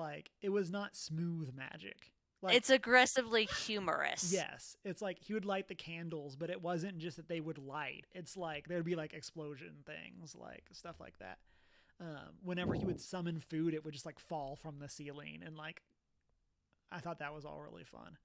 not smooth magic. Like, it's aggressively humorous. Yes, it's like he would light the candles, but it wasn't just that they would light. It's like there'd be like explosion things, like stuff like that. Whenever he would summon food, it would just like fall from the ceiling, and like I thought that was all really fun.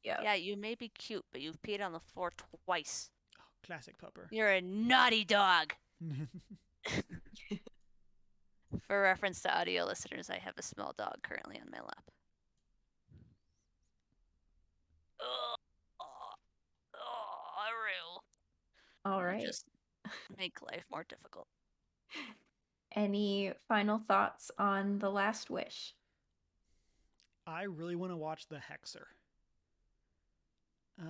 Yeah, you may be cute, but you've peed on the floor twice. Oh, classic pupper. You're a naughty dog. For reference to audio listeners, I have a small dog currently on my lap. All right. Just make life more difficult. Any final thoughts on The Last Wish? I really want to watch The Hexer.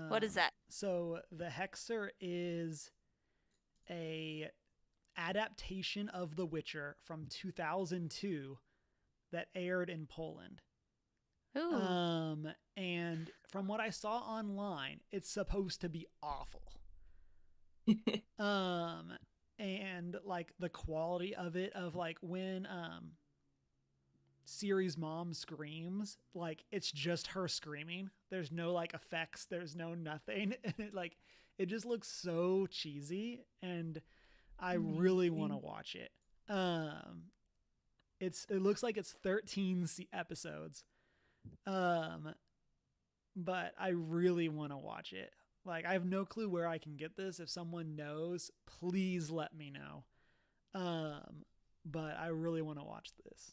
What is that? So The Hexer is a adaptation of The Witcher from 2002 that aired in Poland. Ooh. And from what I saw online, it's supposed to be awful. And like the quality of it, of like when Ciri's mom screams, like it's just her screaming. There's no like effects, there's no nothing. And it just looks so cheesy, and I really want to watch it. It looks like it's 13 episodes. But I really want to watch it. Like, I have no clue where I can get this. If someone knows, please let me know. But I really want to watch this.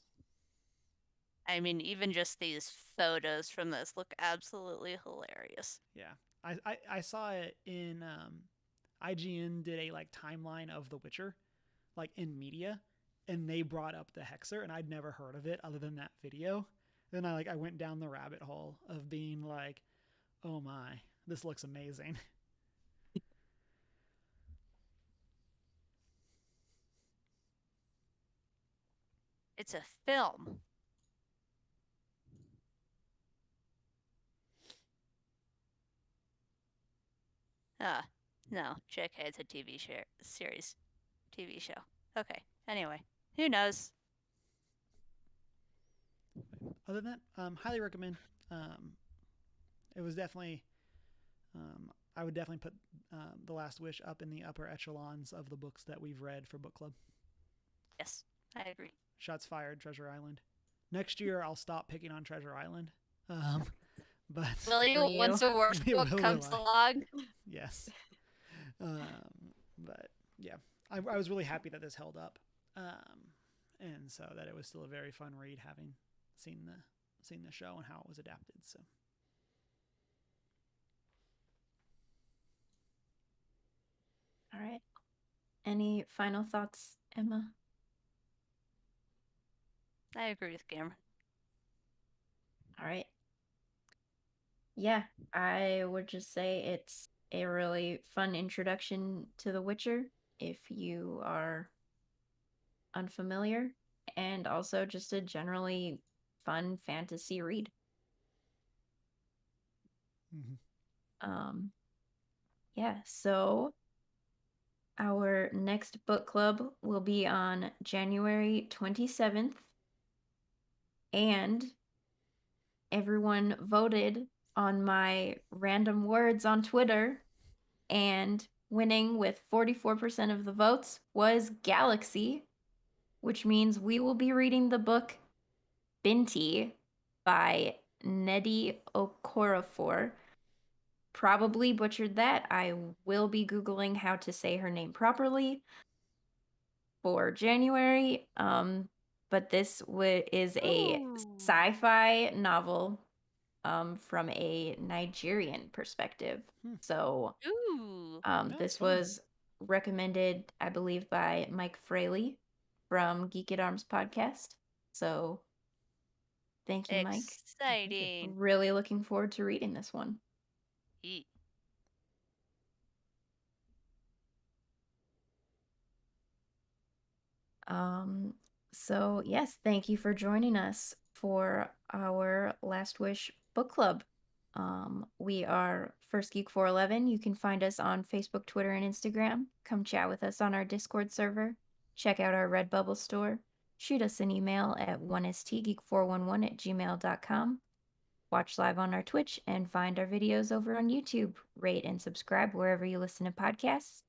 I mean, even just these photos from this look absolutely hilarious. Yeah. I saw it in IGN did a like timeline of The Witcher, like in media, and they brought up the Hexer, and I'd never heard of it other than that video. Then I went down the rabbit hole of being like, oh my, this looks amazing. It's a film. No, JK, it's a series, TV show. Okay, anyway, who knows? Other than that, highly recommend. It was definitely, I would definitely put The Last Wish up in the upper echelons of the books that we've read for book club. Yes, I agree. Shots fired, Treasure Island. Next year, I'll stop picking on Treasure Island. But will you once a worst book comes along? Yes. But yeah, I was really happy that this held up, and so that it was still a very fun read, having seen the show and how it was adapted. So. All right. Any final thoughts, Emma? I agree with Cameron. All right. Yeah, I would just say it's a really fun introduction to The Witcher if you are unfamiliar, and also just a generally fun fantasy read. Yeah, so our next book club will be on January 27th, and everyone voted on my random words on Twitter, and winning with 44% of the votes was Galaxy, which means we will be reading the book Binti by Nnedi Okorafor. Probably butchered that. I will be Googling how to say her name properly for January. But this is a sci-fi novel from a Nigerian perspective. So this was recommended, I believe, by Mike Fraley from Geek at Arms podcast. So thank you, Mike. Exciting. Really looking forward to reading this one. So yes, thank you for joining us for our Last Wish book club. We are First Geek 411. You can find us on Facebook, Twitter, and Instagram. Come chat with us on our Discord server. Check out our Redbubble store. Shoot us an email at 1stgeek411@gmail.com. Watch live on our Twitch and find our videos over on YouTube. Rate and subscribe wherever you listen to podcasts.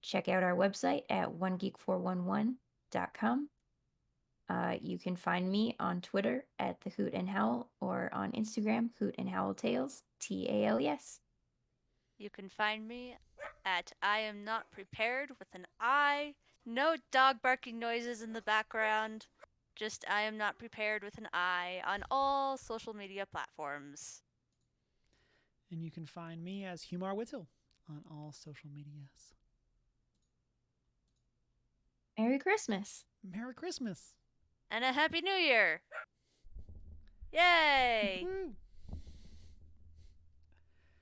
Check out our website at onegeek411.com. You can find me on Twitter at the Hoot and Howl, or on Instagram, Hoot and Howl Tales, TALES. You can find me at I am not prepared with an I. No dog barking noises in the background. Just I am not prepared with an I on all social media platforms. And you can find me as Humar Whittle on all social medias. Merry Christmas. Merry Christmas. And a Happy New Year. Yay! Woo!